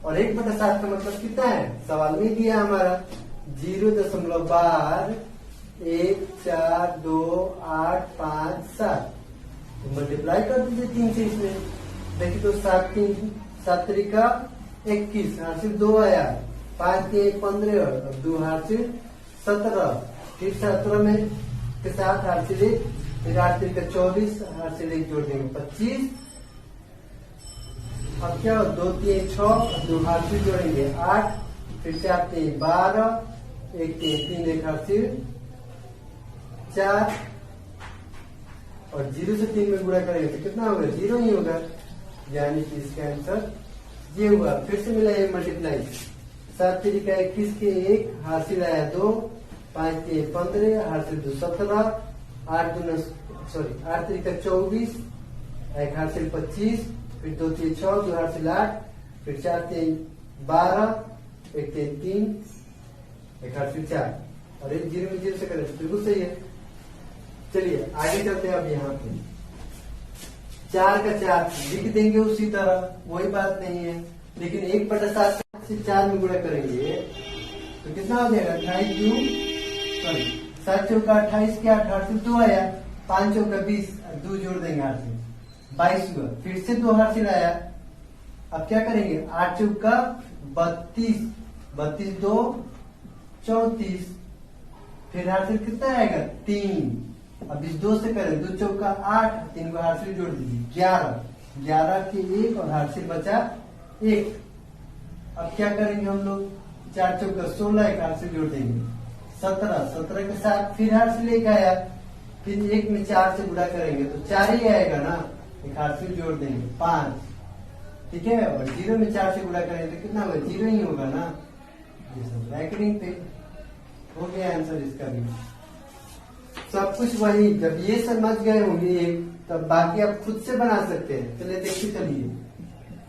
और 1/7 का मतलब कितना है, सवाल में दिया हमारा 0.1428557। तो मल्टीप्लाई कर दीजिए 3 से इसमें। देखिए तो 7 3 7 त्रिका 21, हासिल 2 आया, 5 के 15 और 2 हासिल 17, फिर 17 में के साथ हासिल 1, फिर 8 त्रिका 24, हासिल 1 जोड़ देंगे 25। अब क्या 2 3 6, 2 हासिल जोड़ेंगे 8, फिर 4 3 12, 1 3 1 हासिल 4 और 0 से 3 में गुणा करेंगे तो कितना होगा, 0 ही होगा, यानी कि इसका आंसर ये हुआ। फिर से मिला ये मल्टीप्लाई, 7 त्रिका 21 के 1, हासिल आया 2, 5 के 15, हासिल 2 17, 8 त्रिका 24, 1 हासिल 25, फिर 2 3 6, 2 हासिल 8, फिर 4 3 12, 1 3, 1 हासिल 4 और 1 0 में 0 से करें बिल्कुल सही है। चलिए आगे चलते हैं। अब यहाँ पे 4 का 4 लिख देंगे उसी तरह, वही बात नहीं है। लेकिन 1/7 से 4 में गुणा करेंगे तो कितना हो जाएगा 28 2, सॉरी 7 चौका 28 के 8 हासिल 2 आया, 5 चौका 20, 2 जोड़ देंगे 8 से 22 हुआ, फिर से 2 हासिल आया। अब क्या करेंगे 8 चौका 32, 32 2 34, फिर हासिल कितना आएगा 3। अब इस 2 से करें 2 चौका 8, 3 को हासिल जोड़ दीजिए 11, 11 के 1 और हासिल बचा 1। अब क्या करेंगे हम लोग 4 चौका 16, 1 हासिल जोड़ देंगे 17, 17 के साथ फिर हासिल 1 आया, फिर 1 में 4 से गुणा करेंगे तो 4 ही आएगा ना, 1 हासिल जोड़ देंगे 5, ठीक है। और 0 में 4 से गुणा करेंगे तो कितना होगा, 0 ही होगा ना। ये सब रैकरिंग पे हो गया आंसर इसका भी। सब कुछ वही, जब ये समझ गए होंगे तब बाकी आप खुद से बना सकते हैं। चलिए देखिए, चलिए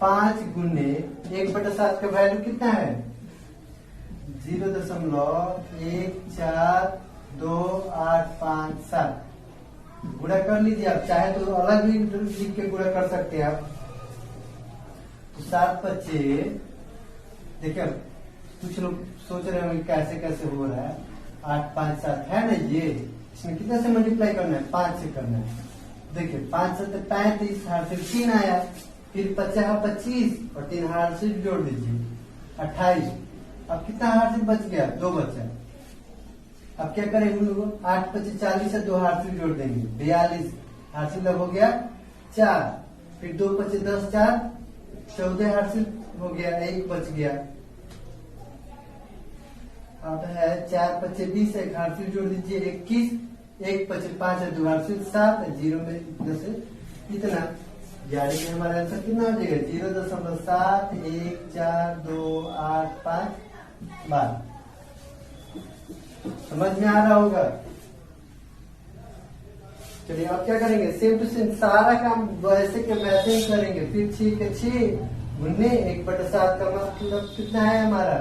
5 गुने 1/7 का वैल्यू कितना है 0.1428557। गुणा कर लीजिए, आप चाहे तो अलग भी लिख के गुणा कर सकते हैं आप। तो 7 बच्चे, देखिए कुछ लोग सोच रहे होंगे कैसे कैसे हो रहा है, 8 5 7 है ना, ये इसमें कितने से मल्टीप्लाई करना है? 5 से करना है। देखिए 5 से 35, हासिल 3 आया, फिर 50 25 और 3 हासिल जोड़ दीजिए 28। अब कितना हासिल बच गया? 2 बचा। अब क्या करेंगे हम लोग? 8 25 40 है, 2 हासिल जोड़ देंगे 42, हासिल अब हो गया 4, फिर 2 25 10 4 14 हासिल हो गया, 1 बच गया। अब है 4 25 20, एक हासिल जोड़ दीजिए 21, 1 25 5 है, 2 हासिल 7, 0 में से कितना, यानी कि हमारा आंसर कितना हो जाएगा? 0.71428 बार। समझ में आ रहा होगा? चलिए अब क्या करेंगे? सेम टू सेम सारा काम वैसे के वैसे ही करेंगे। फिर 6 के 6 गुने 1/7 का मतलब कितना है हमारा?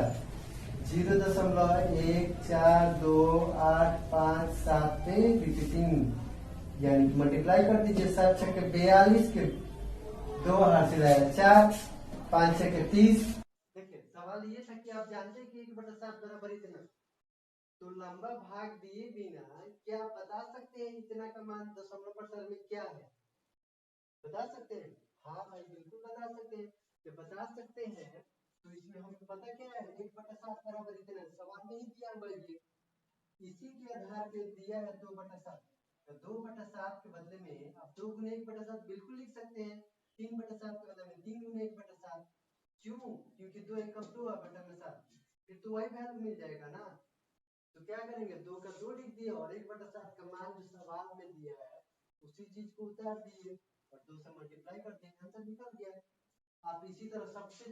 0.14285 पे रिपीटिंग, यानी मल्टीप्लाई कर दीजिए। 7 6 के 42 के 2 हासिल आया 4, 5 6 के 30। देखिए सवाल ये था कि आप जानते हैं कि 1/7 बराबर इतना, तो लंबा भाग दिए बिना क्या बता सकते हैं इतना का मान दशमलव पढ़कर में क्या है? बता सकते हैं? हाँ भाई बिल्कुल बता सकते हैं। कि बता सकते हैं तो इसमें हमें पता क्या है? 1/7 बराबर इतना, सवाल में ही दिया हुआ है। इसी के आधार पे दिया है 2/7। तो 2/7 के बदले में आप 2 गुने 1/7 बिल्कुल लिख सकते हैं। 3/7 के बदले में 3 गुने 1/7। क्यों? क्योंकि 2 1 2 बटा में 7, फिर तो वही वैल्यू मिल जाएगा ना। तो क्या करेंगे? 2 का 2 लिख दिया और 1/7 का मान जो सवाल में दिया है उसी चीज को उतार दिए और 2 से मल्टीप्लाई कर दिए, आंसर निकल गया। आप इसी तरह सबसे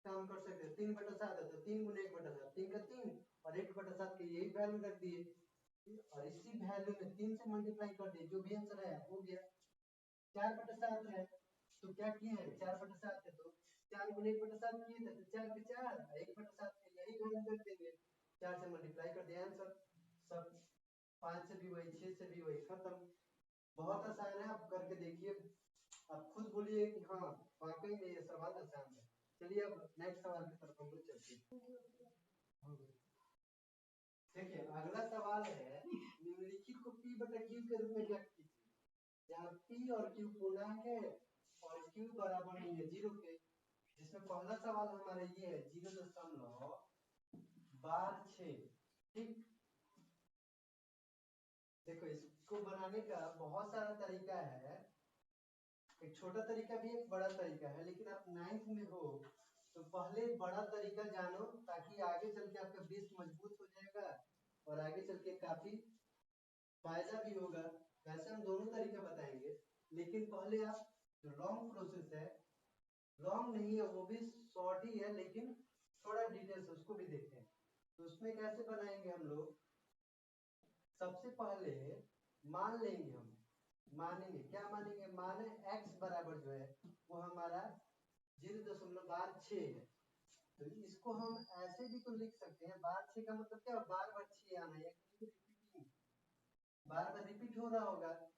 काम कर सकते हैं। 3/7 है तो 3 गुने 1/7, 3 का 3 और 1/7 के यही वैल्यू रख दिए और इसी वैल्यू में 3 से मल्टीप्लाई कर दिए, जो भी आंसर आया हो गया। 4/7 है तो क्या किए हैं? 4/7 है तो 4 गुने 1/7 किए थे तो 4 के 4, 1/7 के यही वैल्यू रख देंगे, 4 से मल्टीप्लाई कर दिया, आंसर सब। 5 से भी वही, 6 से भी वही, खत्म। बहुत आसान है, आप करके देखिए, आप खुद बोलिए कि हाँ वाकई में ये सवाल आसान है। चलिए अब नेक्स्ट सवाल की तरफ हम लोग चलते हैं। देखिए अगला सवाल है, निम्नलिखित को P बटा Q के रूप में व्यक्त कीजिए, जहाँ P और Q पूर्णांक है और Q बराबर नहीं है 0 के। जिसमें पहला सवाल हमारा ये है 0.12 ठीक। देखो इसको बनाने का बहुत सारा तरीका है, एक छोटा तरीका भी एक बड़ा तरीका है, लेकिन आप 9th में हो तो पहले बड़ा तरीका जानो ताकि आगे चल के आपका बेस मजबूत हो जाएगा और आगे चल के काफी फायदा भी होगा। वैसे हम दोनों तरीका बताएंगे, लेकिन पहले आप जो लॉन्ग प्रोसेस है, लॉन्ग नहीं है वो भी शॉर्ट ही है लेकिन थोड़ा डिटेल्स उसको भी देखते हैं। तो उसमें कैसे बनाएंगे हम लोग? सबसे पहले मान लेंगे, हम मानेंगे, क्या मानेंगे? माने x बराबर जो है वो हमारा 0.6 है। तो इसको हम ऐसे भी तो लिख सकते हैं, बार 6 का मतलब क्या? बार बार 6 आना है, बार बार रिपीट हो रहा होगा।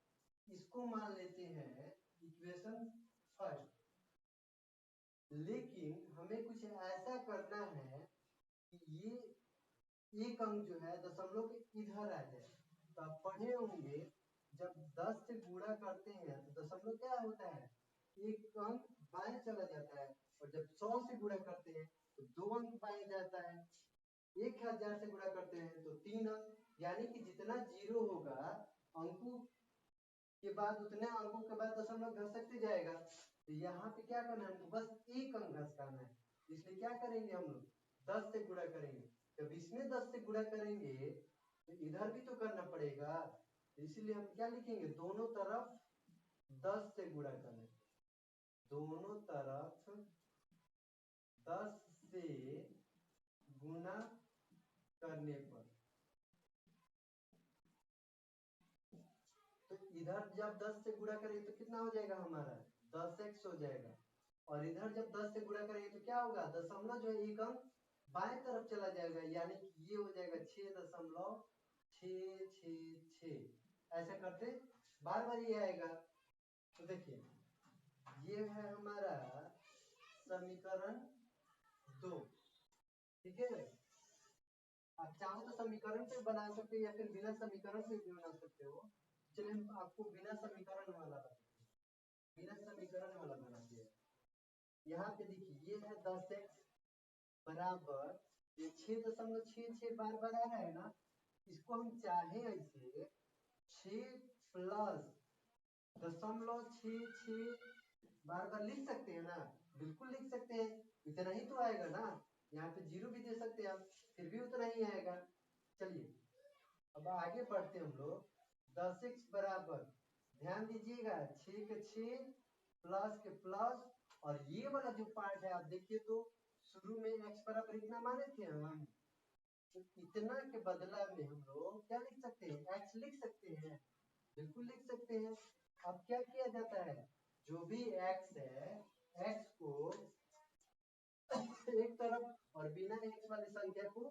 इसको मान लेते हैं इक्वेशन फर्स्ट, लेकिन हमें कुछ ऐसा करना है कि ये एक अंक जो है दशमलव के इधर आ जाए। तो आप पढ़े होंगे जब 10 से गुणा करते हैं तो दशमलव क्या होता है? एक अंक बाएं चला जाता है, और जब 100 से गुणा करते हैं तो 2 अंक बाएं जाता है। 1000 से गुणा करते हैं तो 3 अंक, यानी कि जितना जीरो होगा अंकों के बाद उतने अंकों के बाद दशमलव घसकते जाएगा। तो यहाँ पे क्या करना है? हमको बस एक अंक घसकाना है। इसलिए क्या करेंगे हम लोग? 10 से गुणा करेंगे। जब इसमें 10 से गुणा करेंगे तो इधर भी तो करना पड़ेगा, इसीलिए हम क्या लिखेंगे? दोनों तरफ 10 से गुणा करना, दोनों तरफ 10 से गुणा करने पर, तो इधर जब 10 से गुणा करेंगे तो कितना हो जाएगा हमारा? 10x हो जाएगा। और इधर जब 10 से गुणा करेंगे तो क्या होगा? दशमलव जो है एक अंक बाएं तरफ चला जाएगा, यानी कि ये हो जाएगा 6.666। ऐसा करते बार बार ये आएगा। तो देखिए ये है हमारा समीकरण 2, ठीक है। अब आप चाहो तो समीकरण पे बना सकते हो या फिर बिना समीकरण पे भी बना सकते हो। चलिए हम आपको बिना समीकरण वाला बिना समीकरण वाला बनाते हैं। यहाँ पे देखिए ये है 10x बराबर ये 6.66 बार बार आ रहा है ना, इसको हम चाहे ऐसे 6 प्लस 0.66 बार बार लिख सकते हैं ना, बिल्कुल लिख सकते हैं, इतना ही तो आएगा ना। यहाँ पे जीरो भी दे सकते हैं आप, फिर भी उतना ही आएगा। चलिए अब आगे बढ़ते हैं हम लोग। 10x बराबर ध्यान दीजिएगा 6 के 6 प्लस के प्लस, और ये वाला जो पार्ट है आप देखिए तो शुरू में x बराबर इतना माने थे हम, तो इतना के बदला में हम लोग क्या लिख सकते हैं, x लिख सकते हैं, बिल्कुल लिख सकते हैं। अब क्या किया जाता है, जो भी x है x को एक तरफ और बिना x वाली संख्या को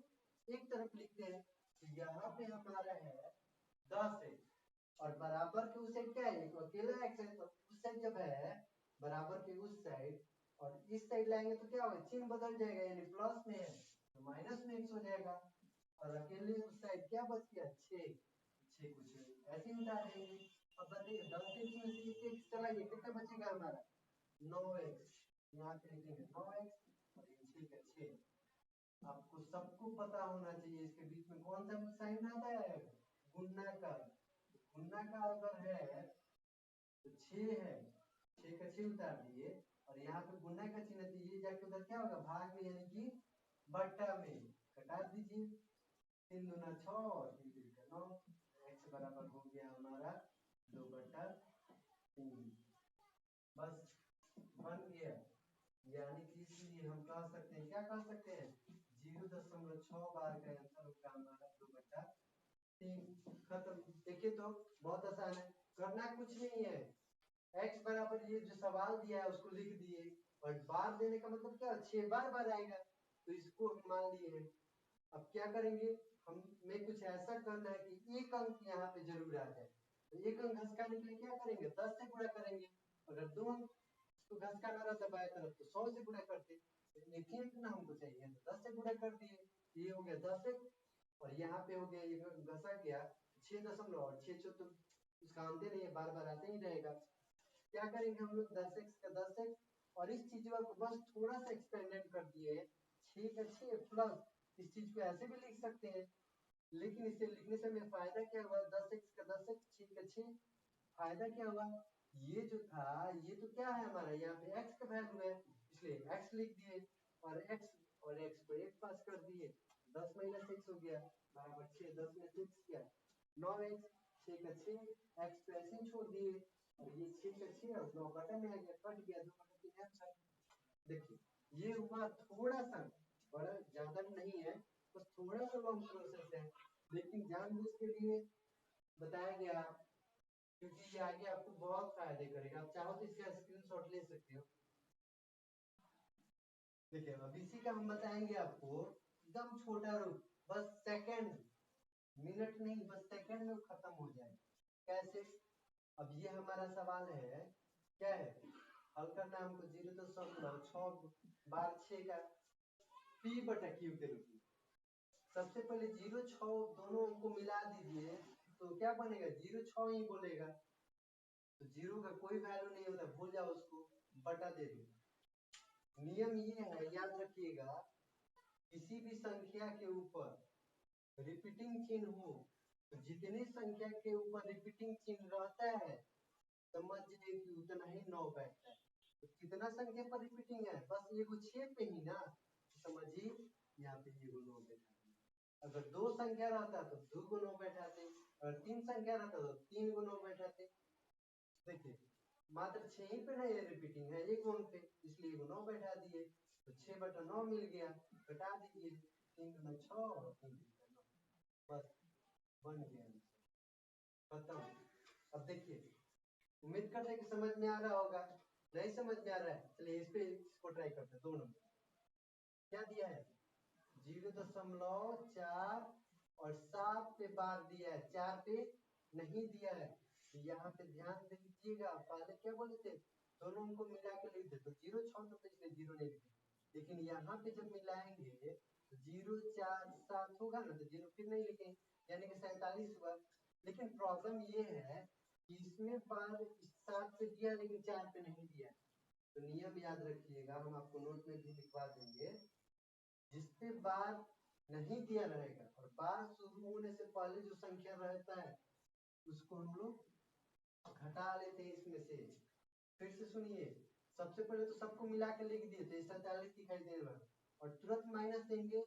एक तरफ लिखते हैं। तो यहाँ पे हमारा है 10x और बराबर के उस साइड क्या है, एक अकेला x है, तो उस साइड जब है बराबर के उस साइड और इस साइड लाएंगे तो क्या होगा, चिन्ह बदल जाएगा, यानी प्लस में है तो माइनस में x हो जाएगा, और अकेले उस साइड क्या बच गया 6 कुछ ऐसे ही मिटा देंगे। अब बताइए 10x में से एक x चला गया, कितना बचेगा हमारा 9x, यहाँ पे लिखेंगे 9x और ये 6 का 6। आपको सबको पता होना चाहिए इसके बीच में कौन सा साइन आता है, गुणा का। गुणा का अगर है तो 6 है, 6 का 6 उतार दिए और यहाँ पे गुणा का चिन्ह, तो ये जाके उधर क्या होगा भाग में, यानी कि बट्टा में कटा दीजिए। 3 दूना 6 और 3 3 का 9, x बराबर हो गया हमारा 2/3। बस बन गया। यानी कि इसलिए हम कह सकते हैं, क्या कह सकते हैं, 0.6 बार का आंसर होगा हमारा 2/3। खत्म। देखिए तो बहुत आसान है, करना कुछ नहीं है, x बराबर ये जो सवाल दिया है उसको लिख दिए, और बार देने का मतलब क्या, 6 बार बार आएगा, तो इसको हम मान लिए हैं। अब क्या करेंगे, हमें कुछ ऐसा करना है कि एक अंक यहाँ पे जरूर आ जाए, तो एक अंक घसकाने के लिए क्या करेंगे, 10 से गुणा करेंगे। अगर 2 अंक तो घसकाना रहता बाएं तरफ तो 100 से गुणा करते, एक ही अंक ना हमको चाहिए तो 10 से गुणा कर दिए, ये हो गया 10x और यहाँ पे हो गया ये घसा गया 6 और 6 तो उसका आमदे नहीं है, बार बार आते ही रहेगा। क्या करेंगे हम लोग 10x का 10x और इस चीज को बस थोड़ा सा एक्सपेंडेड कर दिए 6 का 6 प्लस, इस चीज को ऐसे भी लिख सकते हैं, लेकिन इसे लिखने से हमें फायदा क्या हुआ, 10x का 10x 6 का 6, फायदा क्या हुआ, ये जो था ये तो क्या है हमारा, यहाँ पे x का वैल्यू है इसलिए x लिख दिए और x को 1 पास कर दिए, 10 माइनस 6 हो गया बराबर 6, 10 में 6 क्या 9x, 6 का 6, x को ऐसे ही छोड़ दिए और ये 6 का 6 और 9 बटा में आ गया, कट गया 2/3 आंसर। देखिए ये हुआ थोड़ा सा, बड़ा ज्यादा नहीं है, बस थोड़ा सा लॉन्ग प्रोसेस है, लेकिन जानबूझ के लिए बताया गया क्योंकि ये आगे आपको बहुत फायदे करेगा। आप चाहो तो इसका स्क्रीनशॉट ले सकते हो। देखिए अब इसी का हम बताएंगे आपको एकदम छोटा रूप, बस सेकंड, मिनट नहीं, बस सेकंड में खत्म हो जाए। कैसे, अब ये हमारा सवाल है, क्या है, हल करना हमको 0.6 बार 6 का p/q के रूप में। सबसे पहले 0.6 दोनों को मिला दीजिए तो क्या बनेगा, 0.6 ही बोलेगा, तो 0 का कोई वैल्यू नहीं होता, भूल जाओ उसको, बटा दे दो। नियम ये है, याद रखिएगा, किसी भी संख्या के ऊपर रिपीटिंग चिन्ह हो तो जितनी संख्या के ऊपर रिपीटिंग चिन्ह रहता है समझिए कि उतना ही 9 बैठता है। तो कितना संख्या पर रिपीटिंग है, बस ये कुछ 6 पे ही ना, तो समझिए यहाँ पे ये 9 बैठा। अगर 2 संख्या रहता तो 2 को 9 बैठाते, अगर 3 संख्या रहता तो 3 को 9 बैठाते। देखिए मात्र 6 ही पे ना ये रिपीटिंग है, एक अंक पे, इसलिए वो 9 बैठा दिए, तो 6/9 मिल गया, घटा दीजिए 3 दूना 6 और 3 तीन 9, बस बन गया, खत्म। अब देखिए उम्मीद करते हैं कि समझ में आ रहा होगा, नहीं समझ में आ रहा है चलिए इस पे इसको ट्राई करते हैं। 2 नंबर क्या दिया है, 0.4 और 7 पे बार दिया है, 4 पे नहीं दिया है, यहाँ पे ध्यान दे दीजिएगा। पहले क्या बोले थे, दोनों को मिला के लिख दे तो 0.6 तो इसलिए 0 नहीं लिखे, लेकिन यहाँ पे जब मिलाएंगे तो 0 4 7 होगा ना, तो 0 फिर नहीं लिखेंगे, यानी कि 47 हुआ। लेकिन प्रॉब्लम ये है कि इसमें बार 7 पे दिया लेकिन 4 पे नहीं दिया। तो नियम याद रखिएगा, हम आपको नोट में भी लिखवा देंगे। जिस पे बार नहीं दिया रहेगा और बार शुरू होने से पहले जो संख्या रहता है उसको हम लोग घटा लेते हैं इसमें से। फिर से सुनिए, सबसे पहले तो सबको मिला के लिख दिए थे 47 दिखाई दे रहा, और तुरंत माइनस देंगे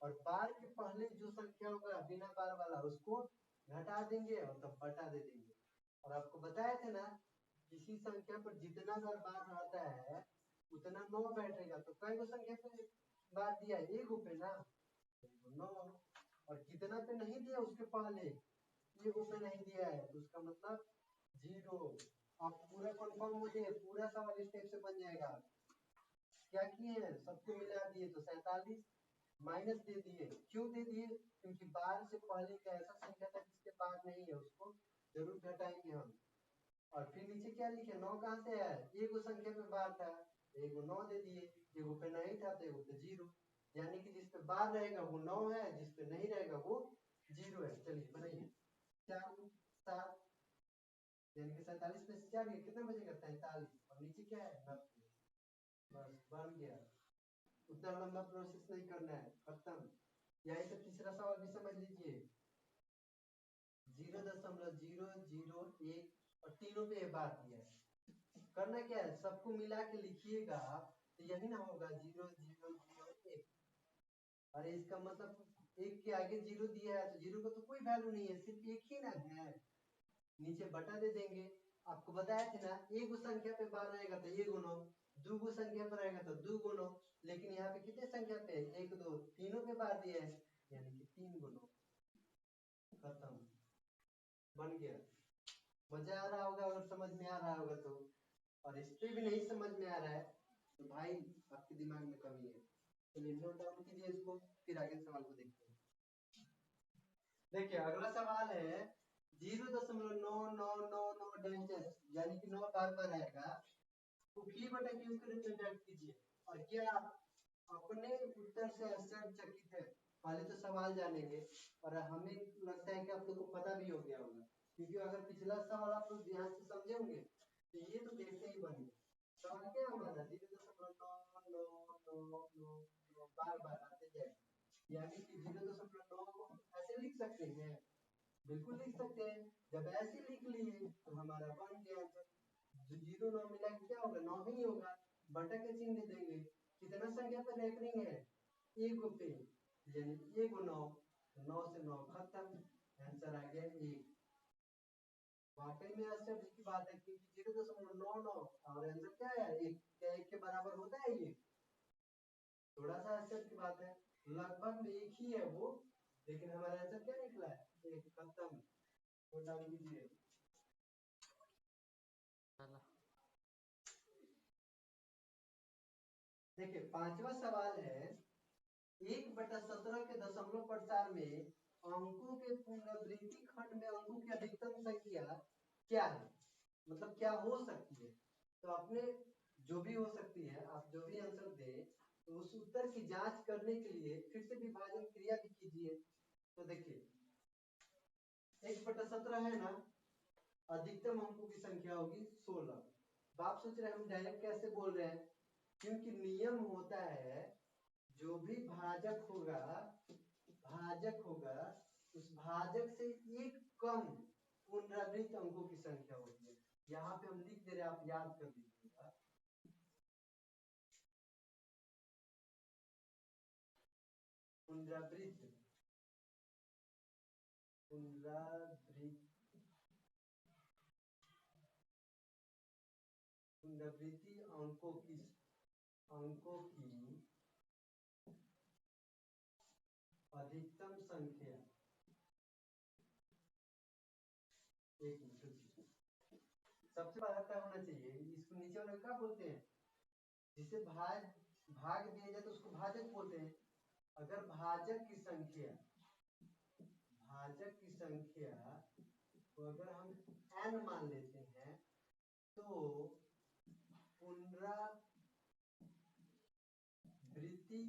और बार के पहले जो संख्या होगा बिना बार वाला उसको घटा देंगे और तब बटा दे देंगे। और आपको बताया था ना, किसी संख्या पर जितना बार रहता है उतना 9 बैठेगा। तो कई गो संख्या पे बार दिया, एक पे ना 9, और कितना पे नहीं दिया उसके पहले एक पे नहीं दिया है, तो उसका मतलब 0। आप पूरा कंफर्म हो जाए, पूरा सवाल स्टेप से बन जाएगा। क्या किए हैं, सबको मिला दिए तो 47 माइनस दे दिए। क्यों दे दिए, क्योंकि बार से पहले का ऐसा संख्या था जिसके बार नहीं है, उसको जरूर घटाएंगे हम। और फिर नीचे क्या लिखे, 9 कहाँ से है, एक संख्या पे बार था, एक 9 दे दिए, एक पे नहीं था तो एक पे 0, यानी कि जिस पे बार रहेगा वो 9 है, जिस पे नहीं रहेगा वो 0 है। चलिए बनाइए, 4 7 यानी कि 47 में से 4 गया, कितना बचेगा 43, और नीचे क्या है 90। बस बन गया, उतना लंबा प्रोसेस नहीं करना है, खत्म। यही से तीसरा सवाल भी समझ लीजिए, 0.001 और तीनों पे बात दिया है। करना क्या है, सबको मिला के लिखिएगा तो यही ना होगा 0.001। अरे इसका मतलब एक के आगे 0 दिया है तो 0 का तो कोई वैल्यू नहीं है, सिर्फ एक ही ना है, नीचे बटा दे देंगे। आपको बताया था ना, एक संख्या पे बार रहेगा तो 1 गुना, दो संख्या पे रहेगा तो 2 गुना, लेकिन यहाँ पे कितने संख्या पे 1 2 तीनों पे बार दिया है, यानी कि 3 गुना। खत्म, बन गया। मजा आ रहा होगा अगर समझ में आ रहा होगा तो, और इस पे भी नहीं समझ में आ रहा है तो भाई आपके दिमाग में कमी है। चलिए नोट डाउन कीजिए इसको, फिर आगे सवाल को देखते हैं। देखिए अगला सवाल है 0.9999 यानी कि 9 बार पर आएगा, तो p बटा q के रिप्रेजेंट कीजिए। और क्या अपने उत्तर से आश्चर्यचकित है, पहले तो सवाल जानेंगे और हमें लगता है कि आप लोग को पता भी हो गया होगा, क्योंकि अगर पिछला सवाल आप लोग ध्यान से समझे होंगे तो ये तो देखते ही बने। सवाल क्या हमारा 0.9999 बार बार आते जाए, यानी कि 0.9 ऐसे लिख सकते हैं, बिल्कुल लिख सकते हैं। जब ऐसे लिख लिए तो हमारा बन गया आंसर। जो 0 9 मिला के क्या होगा, 9 ही होगा, बटा के चिन्ह दे देंगे। कितना संख्या पर रेफरिंग है, एक पे, यानी 1 9, 9 से 9 खत्म, आंसर आ गया 1। वाकई में आश्चर्य की बात है, क्योंकि 0.99 और आंसर क्या है 1, क्या 1 के बराबर होता है ये, थोड़ा सा आश्चर्य की बात है। लगभग में एक ही है वो, लेकिन हमारा आंसर क्या निकला है, एक। खत्म, तो डाल दीजिए। देखिए पांचवा सवाल है, 1/17 के दशमलव प्रसार में अंकों के पुनरावृत्ति खंड में अंकों की अधिकतम संख्या क्या है, मतलब क्या हो सकती है। तो आपने जो भी हो सकती है, आप जो भी आंसर दे तो उस उत्तर की जांच करने के लिए फिर से विभाजन क्रिया भी कीजिए। तो देखिए 1/17 है ना, अधिकतम अंकों की संख्या होगी 16। तो आप सोच रहे हैं हम डायरेक्ट कैसे बोल रहे हैं, क्योंकि नियम होता है जो भी भाजक होगा उस भाजक से एक कम पुनरावृत्त अंकों की संख्या होती है। यहाँ पे हम लिख दे रहे हैं, आप याद कर लीजिएगा। पुनरावृत्ति अंकों की अधिकतम संख्या, एक मिनट, सबसे पता होना चाहिए इसको नीचे वाले क्या बोलते हैं, जिसे भाग दिया जाए तो उसको भाजक बोलते हैं। अगर भाजक की संख्या तो अगर हम n मान लेते हैं तो पुनरावृत्ति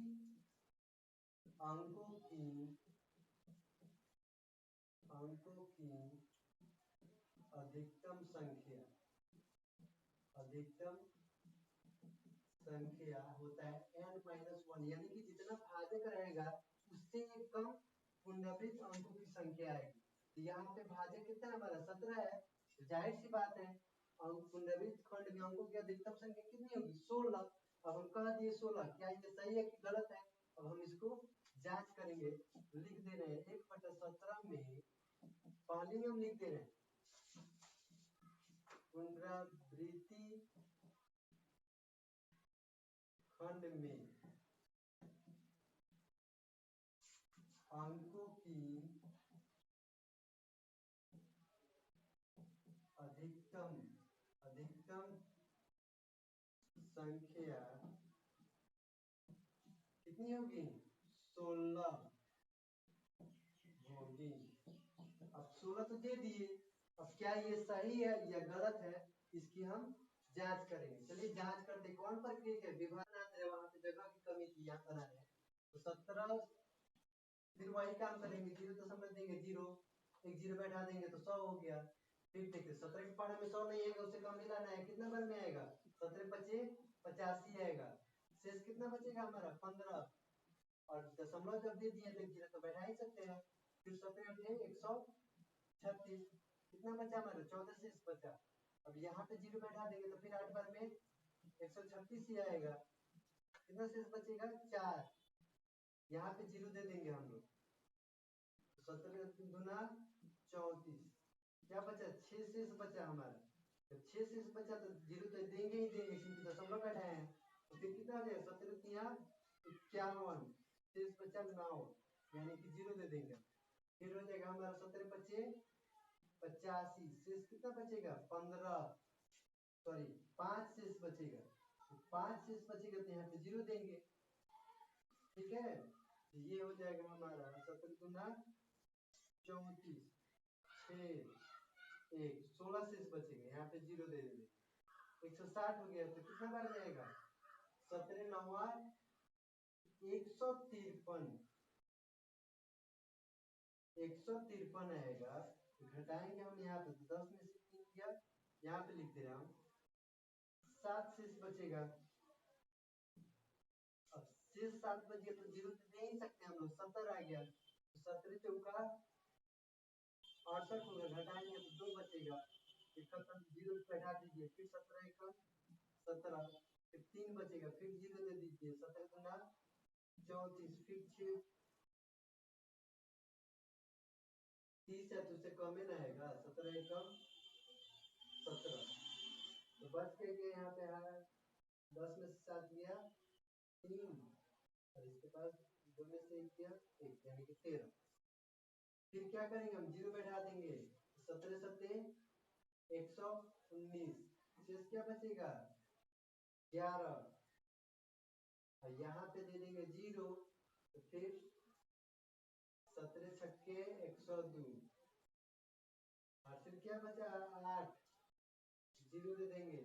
अंकों की अधिकतम संख्या होता है n-1, यानी कि जितना भाजक रहेगा उससे एक कम पुनरावृत्त अंकों की संख्या आएगी। तो यहाँ पे भाजक कितना है हमारा 17 है, तो जाहिर सी बात है पुनरावृत्त खंड में अंकों की अधिकतम संख्या कितनी होगी 16। अब हम कह दिए 16, क्या ये सही है कि गलत है? अब हम इसको जांच करेंगे। लिख दे रहे हैं 1/17 में, पहले में हम लिख दे रहे हैं पुनरावृत्ति खंड में अंकों की अधिकतम संख्या कितनी होगी 16 होगी। अब 16 तो दे दिए, अब क्या ये सही है या गलत है इसकी हम जांच करेंगे। चलिए जांच करते, कौन पर क्लिक है, विभाजन है, वहां पे जगह की कमी थी, यहाँ बना है तो 17, फिर वही काम करेंगे, 0 देंगे, 0 एक 0 बैठा देंगे तो 100 हो गया। फिर देखिए 17 के पढ़े में 100 नहीं आएगा, उससे कम ही लाना है, कितना बार में आएगा 17 × 5 = 85 आएगा। शेष कितना बचेगा हमारा 15, और दशमलव जब दे दिए तो 0 तो बैठा ही सकते हैं। फिर 17 × 136, कितना बचा हमारा 14 शेष बचा। अब यहाँ पे 0 बैठा देंगे तो फिर 8 बार में 136 ही आएगा, कितना शेष बचेगा 4, यहाँ पे 0 दे देंगे हम लोग, 17 × 2 = 34, क्या बचा 6 शेष बचा हमारा। जब 6 शेष बचा तो 0 तो देंगे ही देंगे क्योंकि दशमलव बैठाए हैं, तो फिर कितना हो जाएगा 17 × 3 = 51, शेष बचा 9, यानी कि 0 दे देंगे। फिर हो जाएगा हमारा 17 × 5 = 85, शेष कितना बचेगा 15, सॉरी 5 शेष बचेगा, तो 5 शेष बचेगा तो यहाँ पे 0 देंगे, ठीक है। तो ये हो जाएगा हमारा 17 × 2 = 34, 6 1 16 शेष बचेगा, यहाँ पे 0 दे देंगे, 160 हो गया। तो कितना बार जाएगा 17 × 9 = 153, 153 आएगा। घटाएंगे हम यहाँ पे 10 में से 3 गया, यहाँ पे लिख दे रहा हूँ 7 शेष बचेगा। अब शेष 7 बच गया तो 0 तो दे ही सकते हैं हम लोग, 70 आ गया, तो 17 चौका 68 होगा, घटाएंगे तो 2 बचेगा, फिर खत्म, 0 बैठा दीजिए, फिर 17 × 1 = 17, फिर 3 बचेगा, फिर 0 दे दीजिए, 17 × 2 = 34, फिर 6 30 है तो उससे कम ही ना आएगा, 17 × 1 = 17, तो बच के यहाँ पे है 10 में से 7 गया 3, और इसके पास 2 में से 1 गया 1, यानी कि 13। फिर क्या करेंगे हम 0 बैठा देंगे, 17 × 7 = 119, शेष क्या बचेगा 11, और यहाँ पे दे देंगे 0, तो फिर 17 × 6 = 102, और फिर क्या बचा 8, 0 दे देंगे,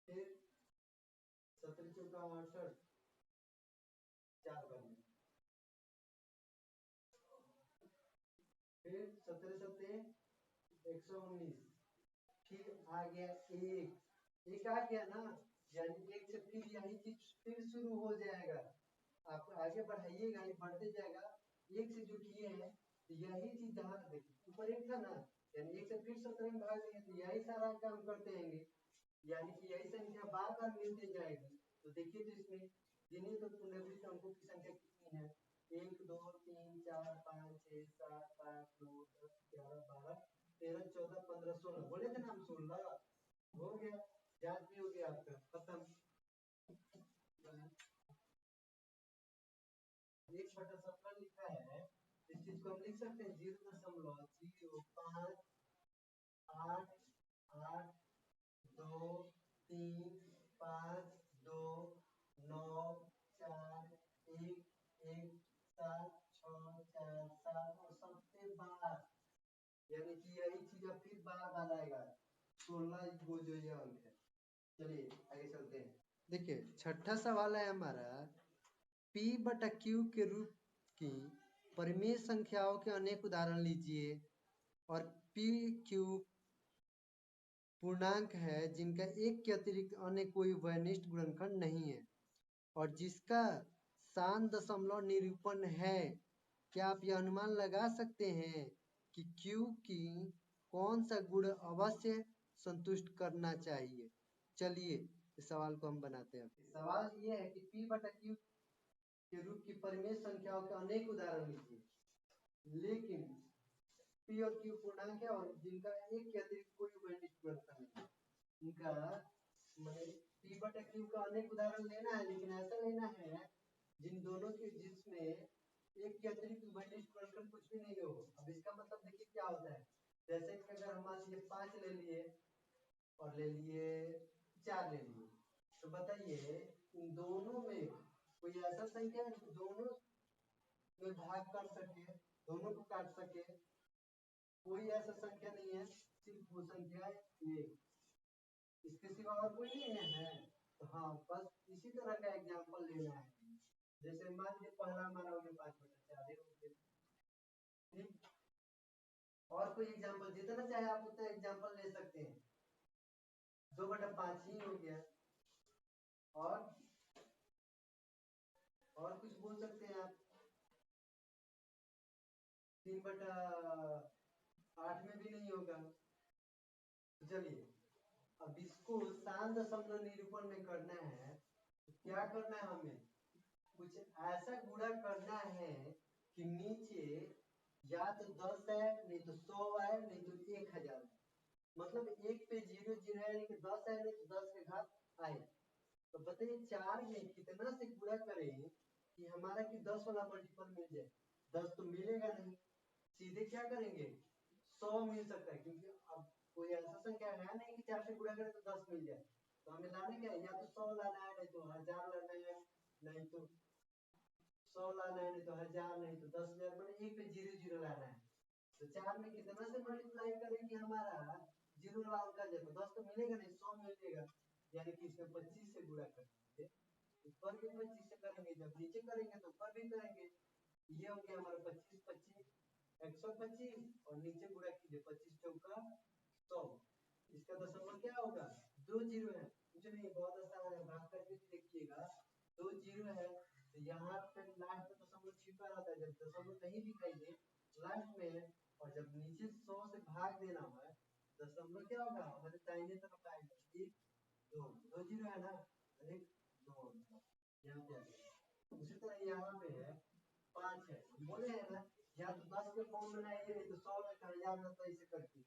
फिर 17 चौका 68, 4 बार में, फिर 17 × 7 = 119, फिर आ गया 1 आ गया ना, यानी 1 से फिर यही चीज फिर शुरू हो जाएगा। आप आगे बढ़ाइएगा, ये बढ़ते जाएगा, 1 से जो किए हैं तो यही चीज जहाँ देखिए ऊपर 1 था ना, यानी 1 से फिर 17 में भाग देंगे तो यही सारा काम करते रहेंगे, यानी कि यही संख्या बार बार मिलते जाएगी। तो देखिए तो इसमें गिनिए तो पुनरावृत्त अंकों की संख्या कितनी है, 1 2 3 4 5 6 7 8 9 10 11 12 13 14 15 16, बोले थे ना हम 16, हो गया, जांच भी हो गया आपका, खत्म। 1/17 लिखा है, इस चीज को हम लिख सकते हैं 0.05 8 8 2 3 5 2 9 4 1 1 7 6 4 7 और सबसे बार, यानी कि यही चीज अब फिर बार बार आएगा 16 वो जो ये अंक है। चलिए आगे चलते हैं। देखिए छठा सवाल है हमारा P बटा Q के रूप की परिमेय संख्याओं के अनेक उदाहरण लीजिए और P Q पूर्णांक है जिनका एक के अतिरिक्त अन्य कोई वैनिष्ट गुणनखंड नहीं है और जिसका शांत दशमलव निरूपण है। क्या आप यह अनुमान लगा सकते हैं कि Q की कौन सा गुण अवश्य संतुष्ट करना चाहिए? चलिए इस सवाल को हम बनाते हैं। सवाल ये है कि P बटा Q के रूप की परिमेय संख्याओं के अनेक उदाहरण लीजिए, लेकिन P और Q पूर्णांक है और जिनका एक के अतिरिक्त कोई वैनिष्ट गुणनखंड नहीं है। इनका मतलब P बटा Q का अनेक उदाहरण लेना है, लेकिन ऐसा लेना है जिन दोनों के जिसमें एक के अतिरिक्त वैनिष्ट गुणनखंड कुछ भी नहीं हो। अब इसका मतलब देखिए क्या होता है, जैसे कि अगर हम मान लीजिए 5 ले लिए और ले लिए 4 ले लिए, तो बताइए इन दोनों में कोई ऐसा संख्या है दोनों में भाग कर सके, दोनों को काट सके? कोई ऐसा संख्या नहीं है, सिर्फ वो संख्या ये, इसके सिवा और कोई नहीं है। तो हाँ, बस इसी तरह का एग्जांपल लेना है। जैसे मान लीजिए पहला हमारा हो गया 5/4 हो गया, ठीक। और कोई एग्जांपल जितना चाहे आप उतना एग्जांपल ले सकते हैं। 2/5 ही हो गया। और कुछ बोल सकते हैं आप। 3/8 में भी नहीं होगा। तो चलिए अब इसको शांत दशमलव निरूपण में करना है, तो क्या करना है हमें? कुछ ऐसा गुणा करना है कि नीचे या तो 10 है, नहीं तो 100 है, नहीं तो 1000 है। मतलब एक पे 0 0 है, नहीं तो 10 है, नहीं तो 10 के घात आए। तो बताइए 4 में कितना से गुणा करें कि हमारा कि 10 वाला मल्टीपल मिल जाए? 10 तो मिलेगा नहीं, सीधे क्या करेंगे 100 मिल सकता है, क्योंकि अब कोई ऐसा संख्या है नहीं कि 4 से गुणा करें तो 10 मिल जाए। तो हमें लाना क्या है, या तो 100 लाना है, नहीं तो 1000 लाना है, नहीं तो 100 लाना है, नहीं तो 1000, नहीं तो 10,000, मतलब एक पे 0 0 लाना है। तो 4 में कितना से मल्टीप्लाई करें कि हमारा 0 ला कर जाए? तो 10 तो मिलेगा नहीं, 100 मिलेगा, यानी कि इसमें 25 से गुणा करेंगे। ऊपर भी 25 से करेंगे, जब नीचे करेंगे तो ऊपर भी करेंगे। ये हो गया हमारा 25 25 125 और नीचे गुणा कीजिए 25 चौका 100। इसका दशमलव क्या होगा? 2 0 है, कुछ नहीं, बहुत आसान है, भाग करके भी देखिएगा। 2 0 है तो यहाँ पे लास्ट में दशमलव छिपा रहता है, जब दशमलव नहीं दिखाई दे लास्ट में, और जब नीचे 100 से भाग देना है, दशमलव क्या होगा हमारे दाहिने तरफ आएगा, 1 2 2 0 है ना, 1 2 यहाँ पे आ गया। उसी तरह यहाँ पे है 5 है, बोले हैं ना, या तो 10 के फॉर्म में आइए, नहीं तो 100 में कर याद रहता है, इसे करके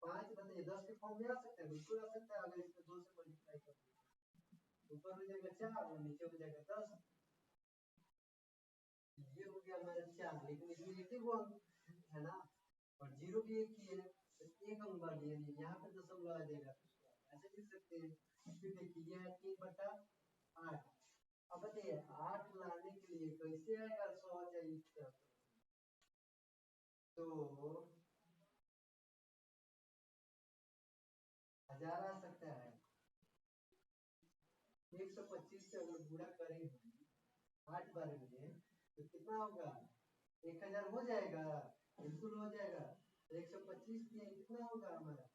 5 बताइए 10 के फॉर्म में आ सकता है, बिल्कुल आ सकता है। अगर इसको 2 से मल्टीप्लाई कर दो, ऊपर हो जाएगा 4 और नीचे हो जाएगा 10। ये हो गया हमारा 4, लेकिन इसमें एक ही अंक है ना, और 0 भी एक ही है, तो एक अंक बढ़ गया, यहाँ पे दशमलव आ जाएगा, ऐसे लिख सकते हैं। फिर देखिए ये है 3/8। अब बताइए 8 लाने के लिए कैसे आएगा 100 चाहिए, तो 1000 आ सकता है। 125 से अगर गुणा करें 8 बार में तो कितना होगा? 1000 हो जाएगा, बिल्कुल हो जाएगा। 125 में कितना होगा हमारा?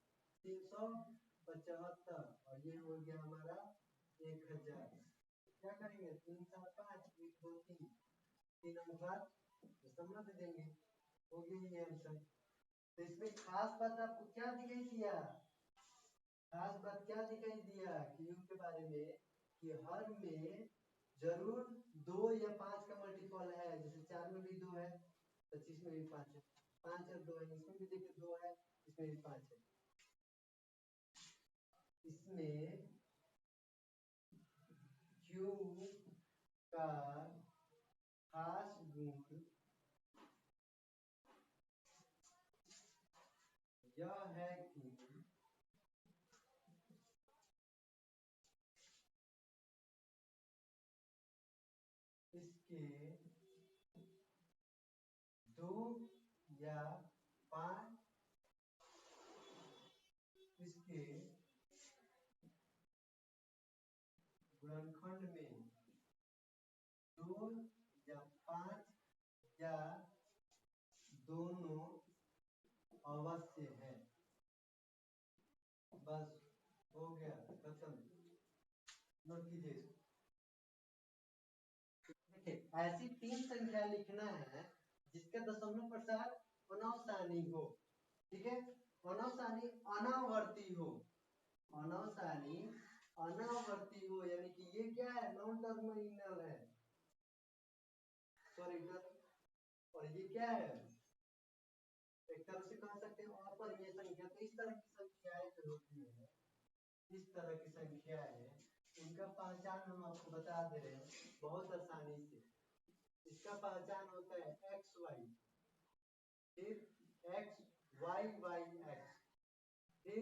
375, और ये हो गया हमारा 1000। क्या करेंगे? 3 4 5 1 2 3 3 अनुपात दशमलव दे देंगे, हो गया ये आंसर। तो इसमें खास बात आपको क्या दिखाई दिया? खास बात क्या दिखाई दिया क्यू के बारे में, कि हर में जरूर 2 या 5 का मल्टीपल है। जैसे 4 में भी 2 है, 25 में भी 5 है, 5 और 2 है, इसमें भी देखिए 2 है, इसमें भी 5 है। इसमें क्यू का खास गुण यह है कि इसके 2 या 5 इसके गुणनखंड में 2 या 5 या दोनों अवश्य है। बस हो गया, खत्म। नोट कीजिए इसको। देखिए, ऐसी 3 संख्या लिखना है जिसका दशमलव प्रसार अनवसानी हो। ठीक है, अनवसानी अनावर्ती हो, अनवसानी अनावर्ती हो, यानी कि ये क्या है, नॉन टर्मिनल है, सॉरी। और ये क्या है, एक तरह से कह सकते हो अपरिमेय संख्या। तो इस तरह की संख्याएं जो होती है, इस तरह की संख्याएं, इनका पहचान हम आपको बता दे रहे हैं बहुत आसानी से। इसका पहचान होता है एक्स वाई, फिर एक्स वाई वाई एक्स, फिर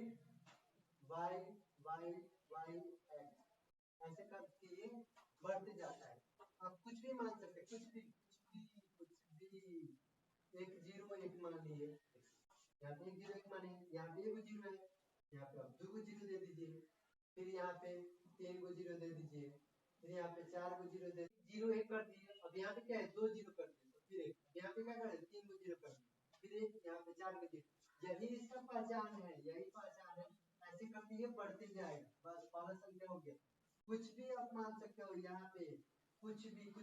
वाई वाई वाई एक्स, ऐसे करके ये बढ़ते जाता है। आप कुछ भी मान सकते हैं, कुछ भी एक जीरो एक मान लिए, यहाँ पे 1 0 1 माने, यहाँ पे 1 0 है, यहाँ पे आप 2 जीरो दे दीजिए, फिर यहाँ पे 3 को जीरो दे दीजिए, फिर यहाँ पे 4 को जीरो दे, 0 1 कर दिए। अब यहाँ पे क्या है, 2 जीरो कर दिए, तो फिर यहाँ पे क्या करें, 3 को जीरो कर दिए, फिर यहाँ पे 4 को जीरो। यही इसका पहचान है, यही पहचान है। ऐसे करके ये बढ़ते जाएगा। बस पहला संख्या हो गया। कुछ भी आप मान सकते हो, यहाँ पे कुछ भी 1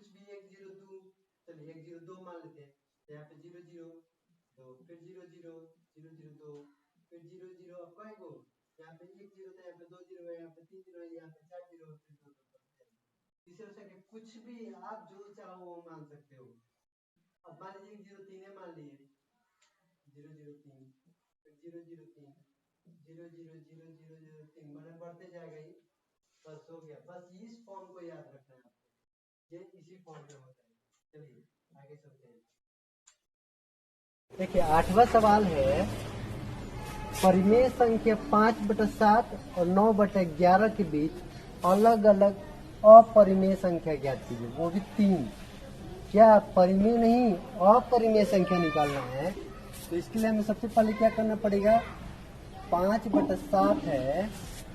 0 2, चलिए 1 0 2 मान लेते हैं। यहाँ पे 0 0 2, फिर 0 0 0 0 2, फिर 0 0, अब कई गो, यहाँ पे 1 0 था, यहाँ पे 2 0 है, यहाँ पे 3 0 है, यहाँ पे 4 0 है, फिर 2 2। तीसरे संख्या कुछ भी आप जो चाहो वो मान सकते हो। अब मान लीजिए 0 3 है, मान लिए 0 0 3, फिर 0 0 3, 0 0 0 0 0 3, मैंने बढ़ते जाएगा ये। बस हो गया। बस इस फॉर्म को याद रखना है आपको, ये इसी फॉर्म में होता है। चलिए आगे चलते हैं। देखिए 8वां सवाल है, परिमेय संख्या 5/7 और 9/11 के बीच अलग अलग अपरिमेय संख्या ज्ञात कीजिए, वो भी 3। क्या परिमेय नहीं, अपरिमेय संख्या निकालना है। तो इसके लिए हमें सबसे पहले क्या करना पड़ेगा, 5/7 है,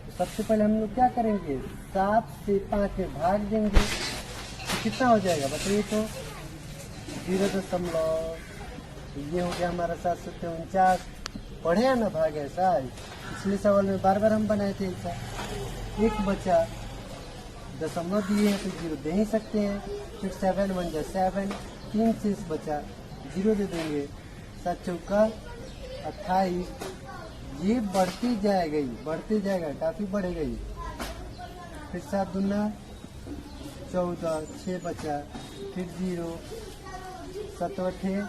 तो सबसे पहले हम लोग क्या करेंगे, 7 से 5 में भाग देंगे, तो कितना हो जाएगा बताइए। तो 0. ये हो गया हमारा 749। पढ़े हैं ना भाग ऐसा, पिछले सवाल में बार बार हम बनाए थे ऐसा। एक बचा, दशमलव दिए हैं तो 0 दे ही सकते हैं, फिर 7 1 जा 7, 3 शेष बचा, 0 दे देंगे। 7 चौका 28, ये बढ़ती जाएगा, बढ़ते जाएगा, काफी बढ़ेगा ये। फिर 7 दूना 14, 6 बचा, फिर 0, 7 8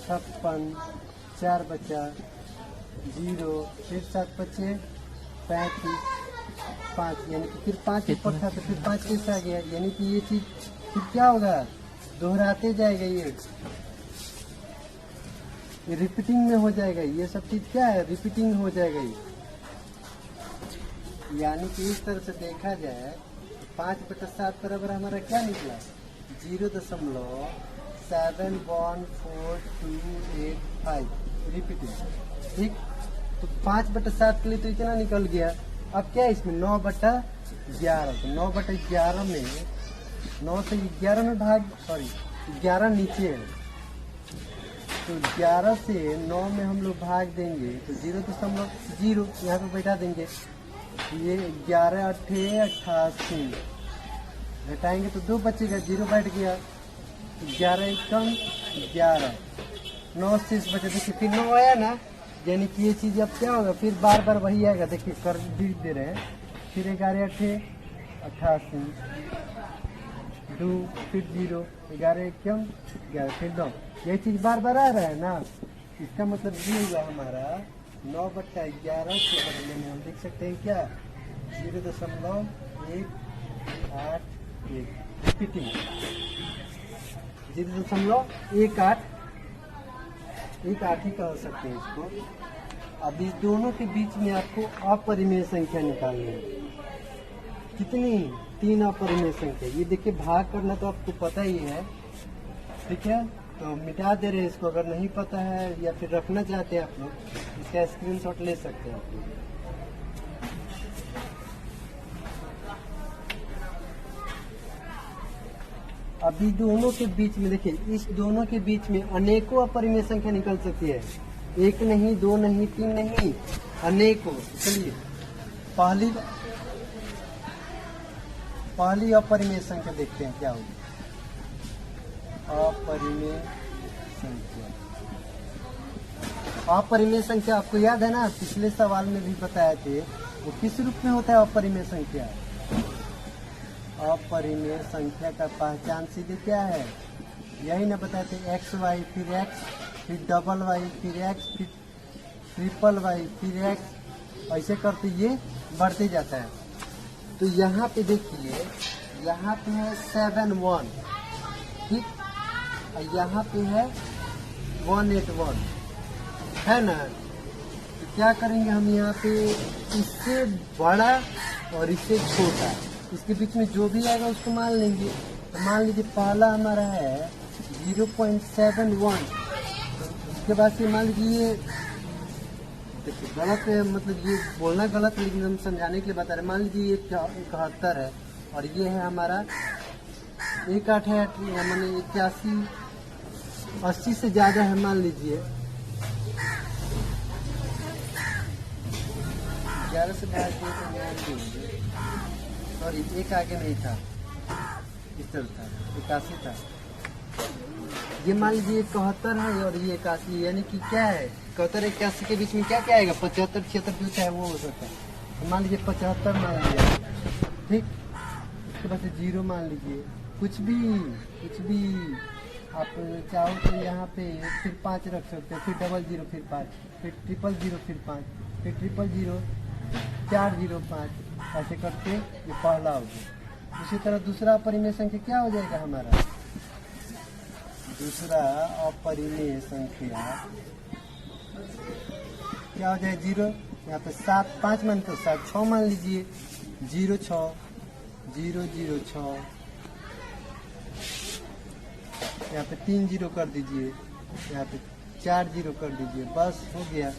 56, 4 बचा, 0, फिर 7 5 35, 5, यानी कि फिर 5 ऊपर था तो फिर 5 कैसे आ गया, यानी कि ये चीज फिर क्या होगा, दोहराते जाएगा, ये रिपीटिंग में हो जाएगा। ये सब चीज क्या है, रिपीटिंग हो जाएगा ये। यानी कि इस तरह से देखा जाए 5/7 बराबर हमारा क्या निकला, 0.71428 रिपीटिंग। ठीक, तो 5/7 के लिए तो इतना निकल गया। अब क्या है इसमें 9/11, तो 9/11 में 9 से 11 में भाग, सॉरी 11 नीचे है, तो 11 से 9 में हम लोग भाग देंगे तो 0.0 यहाँ पे बैठा देंगे। ये 11 8 88, घटाएंगे तो 2 बचेगा, 0 बैठ गया, 11 कम 11, 9 शेष बचे। देखिए फिर 9 आया ना, यानी कि ये चीज अब क्या होगा, फिर बार बार वही आएगा। देखिए कर दे रहे हैं, फिर 11 8 88, 2, फिर 0, 11 कम 11, फिर 9, ये चीज बार बार आ रहा है ना। इसका मतलब ये हुआ हमारा 9/11 के बदले में हम लिख सकते हैं क्या, 0.181, रिपीटिंग 0.18 ही कह सकते हैं इसको। अब इस दोनों के बीच में आपको अपरिमेय संख्या निकालनी है। कितनी, 3 अपरिमेय संख्या। ये देखिए भाग करना तो आपको पता ही है, ठीक है, तो मिटा दे रहे हैं इसको। अगर नहीं पता है या फिर रखना चाहते हैं आप लोग, इसका स्क्रीनशॉट ले सकते हैं आप लोग। अभी दोनों के बीच में देखिए, इस दोनों के बीच में अनेकों अपरिमेय संख्या निकल सकती है। एक नहीं, दो नहीं, तीन नहीं, अनेकों। चलिए पहली अपरिमेय संख्या देखते हैं क्या होगी। अपरिमेय संख्या, अपरिमेय संख्या आपको याद है ना, पिछले सवाल में भी बताए थे, वो किस रूप में होता है अपरिमेय संख्या। अपरिमेय संख्या का पहचान सीधे क्या है, यही ना बताए थे, एक्स वाई फिर एक्स फिर डबल वाई फिर एक्स फिर ट्रिपल वाई फिर एक्स, ऐसे करते ये बढ़ते जाता है। तो यहाँ पे देखिए, यहाँ पे है 7 1, ठीक, और यहाँ पे है 181, है ना। तो क्या करेंगे हम यहाँ पे, इससे बड़ा और इससे छोटा, इसके बीच में जो भी आएगा उसको मान लेंगे। तो मान लीजिए पहला हमारा है 0.71, उसके बाद से मान लीजिए, देखिए गलत है, मतलब ये बोलना गलत है, लेकिन हम समझाने के लिए बता रहे हैं। मान लीजिए ये 71 है और ये है हमारा 188, मैंने 81, 80 से ज़्यादा है मान लीजिए। 11 से भाग दिए तो मान लीजिए, सॉरी एक आगे नहीं था, इस तरह था, 81 था। ये मान लीजिए 71 है और ये 81, यानी कि क्या है, 71 81 के बीच में क्या क्या आएगा, 75 76 जो चाहे वो हो सकता है। तो मान लीजिए 75 मान लिया, ठीक, उसके बाद से 0 मान लीजिए, कुछ भी आप चाहो तो यहाँ पे फिर 5 रख सकते हैं, फिर 00 फिर 5, फिर 000 फिर 5, फिर 000 405, ऐसे करके ये पहला हो गया। उसी तरह दूसरा अपरिमेय संख्या क्या हो जाएगा हमारा, दूसरा अपरिमेय संख्या क्या हो जाए, 0, यहाँ पे 7 5 मान तो 7 6 मान लीजिए, 06 006, यहाँ पे 3 0 कर दीजिए, यहाँ पे 4 0 कर दीजिए, बस हो गया।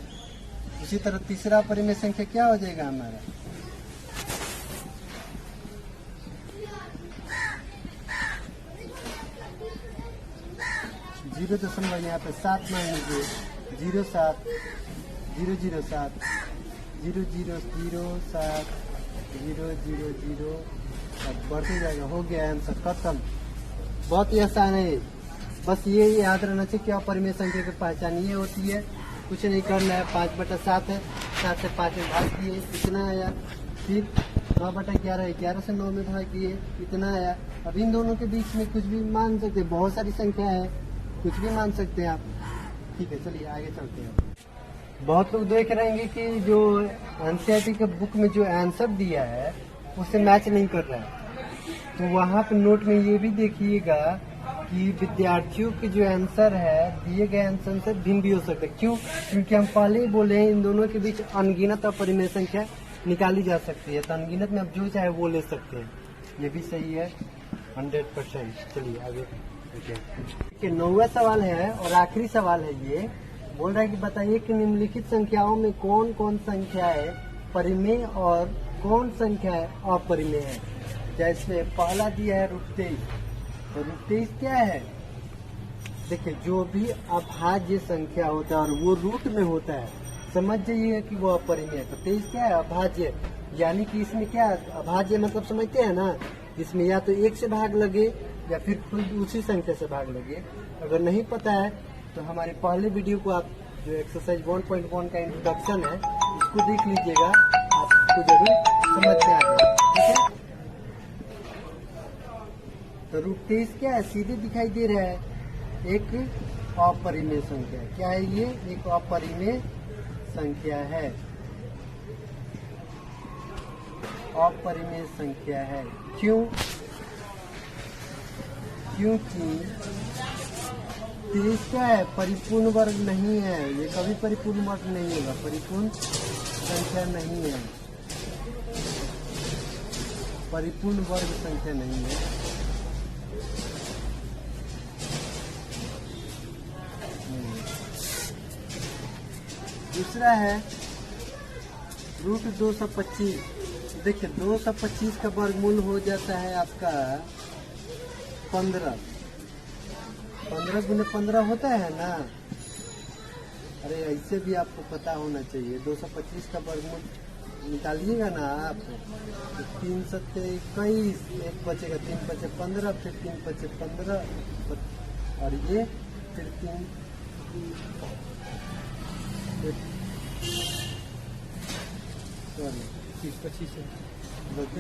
उसी तरह तीसरा अपरिमेय संख्या क्या हो जाएगा हमारा, 0 यहाँ पे 7 मान लीजिए, 07 007 0007 000, अब बढ़ते जाएगा, हो गया आंसर खत्म। बहुत ही आसान है, बस ये याद रहना चाहिए कि अपरिमेय संख्या की पहचान ये होती है, कुछ नहीं करना है। 5/7 है, 7 से 5 में भाग किए, इतना आया, फिर 9/11 11 से 9 में भाग किए, इतना आया। अब इन दोनों के बीच में कुछ भी मान सकते हैं, बहुत सारी संख्या है, कुछ भी मान सकते हैं आप, ठीक है। चलिए आगे चलते हैं। बहुत लोग देख रहे हैं कि जो एनसीईआरटी के बुक में जो आंसर दिया है उससे मैच नहीं कर रहा है, तो वहाँ पे नोट में ये भी देखिएगा कि विद्यार्थियों के जो आंसर है दिए गए आंसर से भिन्न भी हो सकते हैं। क्यों? क्योंकि हम पहले ही बोले हैं इन दोनों के बीच अनगिनत अपरिमेय संख्या निकाली जा सकती है, तो अनगिनत में आप जो चाहे वो ले सकते हैं। ये भी सही है 100%। चलिए आगे देखिए, 9वां सवाल है और आखिरी सवाल है। ये बोल रहा है कि बताइए कि निम्नलिखित संख्याओं में कौन कौन संख्याएं परिमेय और कौन संख्याएं अपरिमेय है। जैसे पहला दिया है √23, तो √23 क्या है, देखिए जो भी अभाज्य संख्या होता है और वो रूट में होता है, समझ जाइए कि वो अपरिमेय है। तो 23 क्या है, अभाज्य, यानी कि इसमें क्या अभाज्य मतलब समझते हैं ना, इसमें या तो 1 से भाग लगे या फिर खुद उसी संख्या से भाग लगे। अगर नहीं पता है तो हमारे पहले वीडियो को आप जो एक्सरसाइज 1.1 का इंट्रोडक्शन है उसको देख लीजिएगा, आपको जरूर समझ में आ जाएगा, ठीक है। तो √23 क्या है, सीधे दिखाई दे रहा है, एक अपरिमेय संख्या। क्या है ये, एक अपरिमेय संख्या है, अपरिमेय संख्या है। क्यों? क्योंकि 23 क्या है, परिपूर्ण वर्ग नहीं है, ये कभी परिपूर्ण वर्ग नहीं होगा, परिपूर्ण संख्या नहीं है, परिपूर्ण वर्ग संख्या नहीं है। दूसरा है √225। देखिए 225 का वर्गमूल हो जाता है आपका 15, 15 गुने 15 होता है ना। अरे ऐसे भी आपको पता होना चाहिए। 225 का वर्गमूल निकालिएगा ना आप, तो 3 सत्ते 21, एक बचेगा 3 बचे 15, फिर 3 बचे 15, और ये फिर 3 सॉरी 25 गलती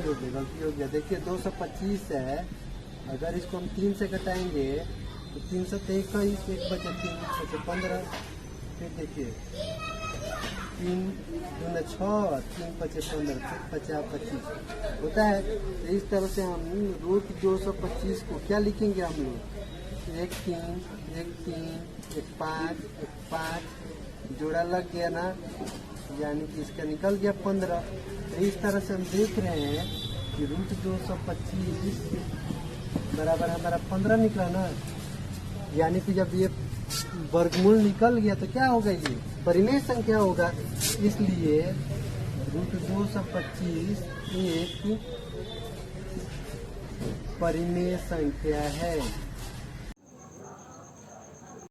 हो गया। देखिए 225 है, अगर इसको हम 3 से घटाएंगे तो 3 सत्ते 21, एक बचे 3 बचे 15, फिर देखिए 3 दूना 6, 3 बचे 15, फिर बचा 25 होता है। तो इस तरह से हम रूट 225 को क्या लिखेंगे हम लोग, 1 3 1 3 1 5 1 5 जोड़ा लग गया ना, यानी कि इसका निकल गया 15। तो इस तरह से हम देख रहे हैं कि रूट 225 बराबर हमारा 15 निकला ना, यानी कि जब ये वर्गमूल निकल गया तो क्या होगा, ये परिमेय संख्या होगा। इसलिए रूट 225 एक परिमेय संख्या है।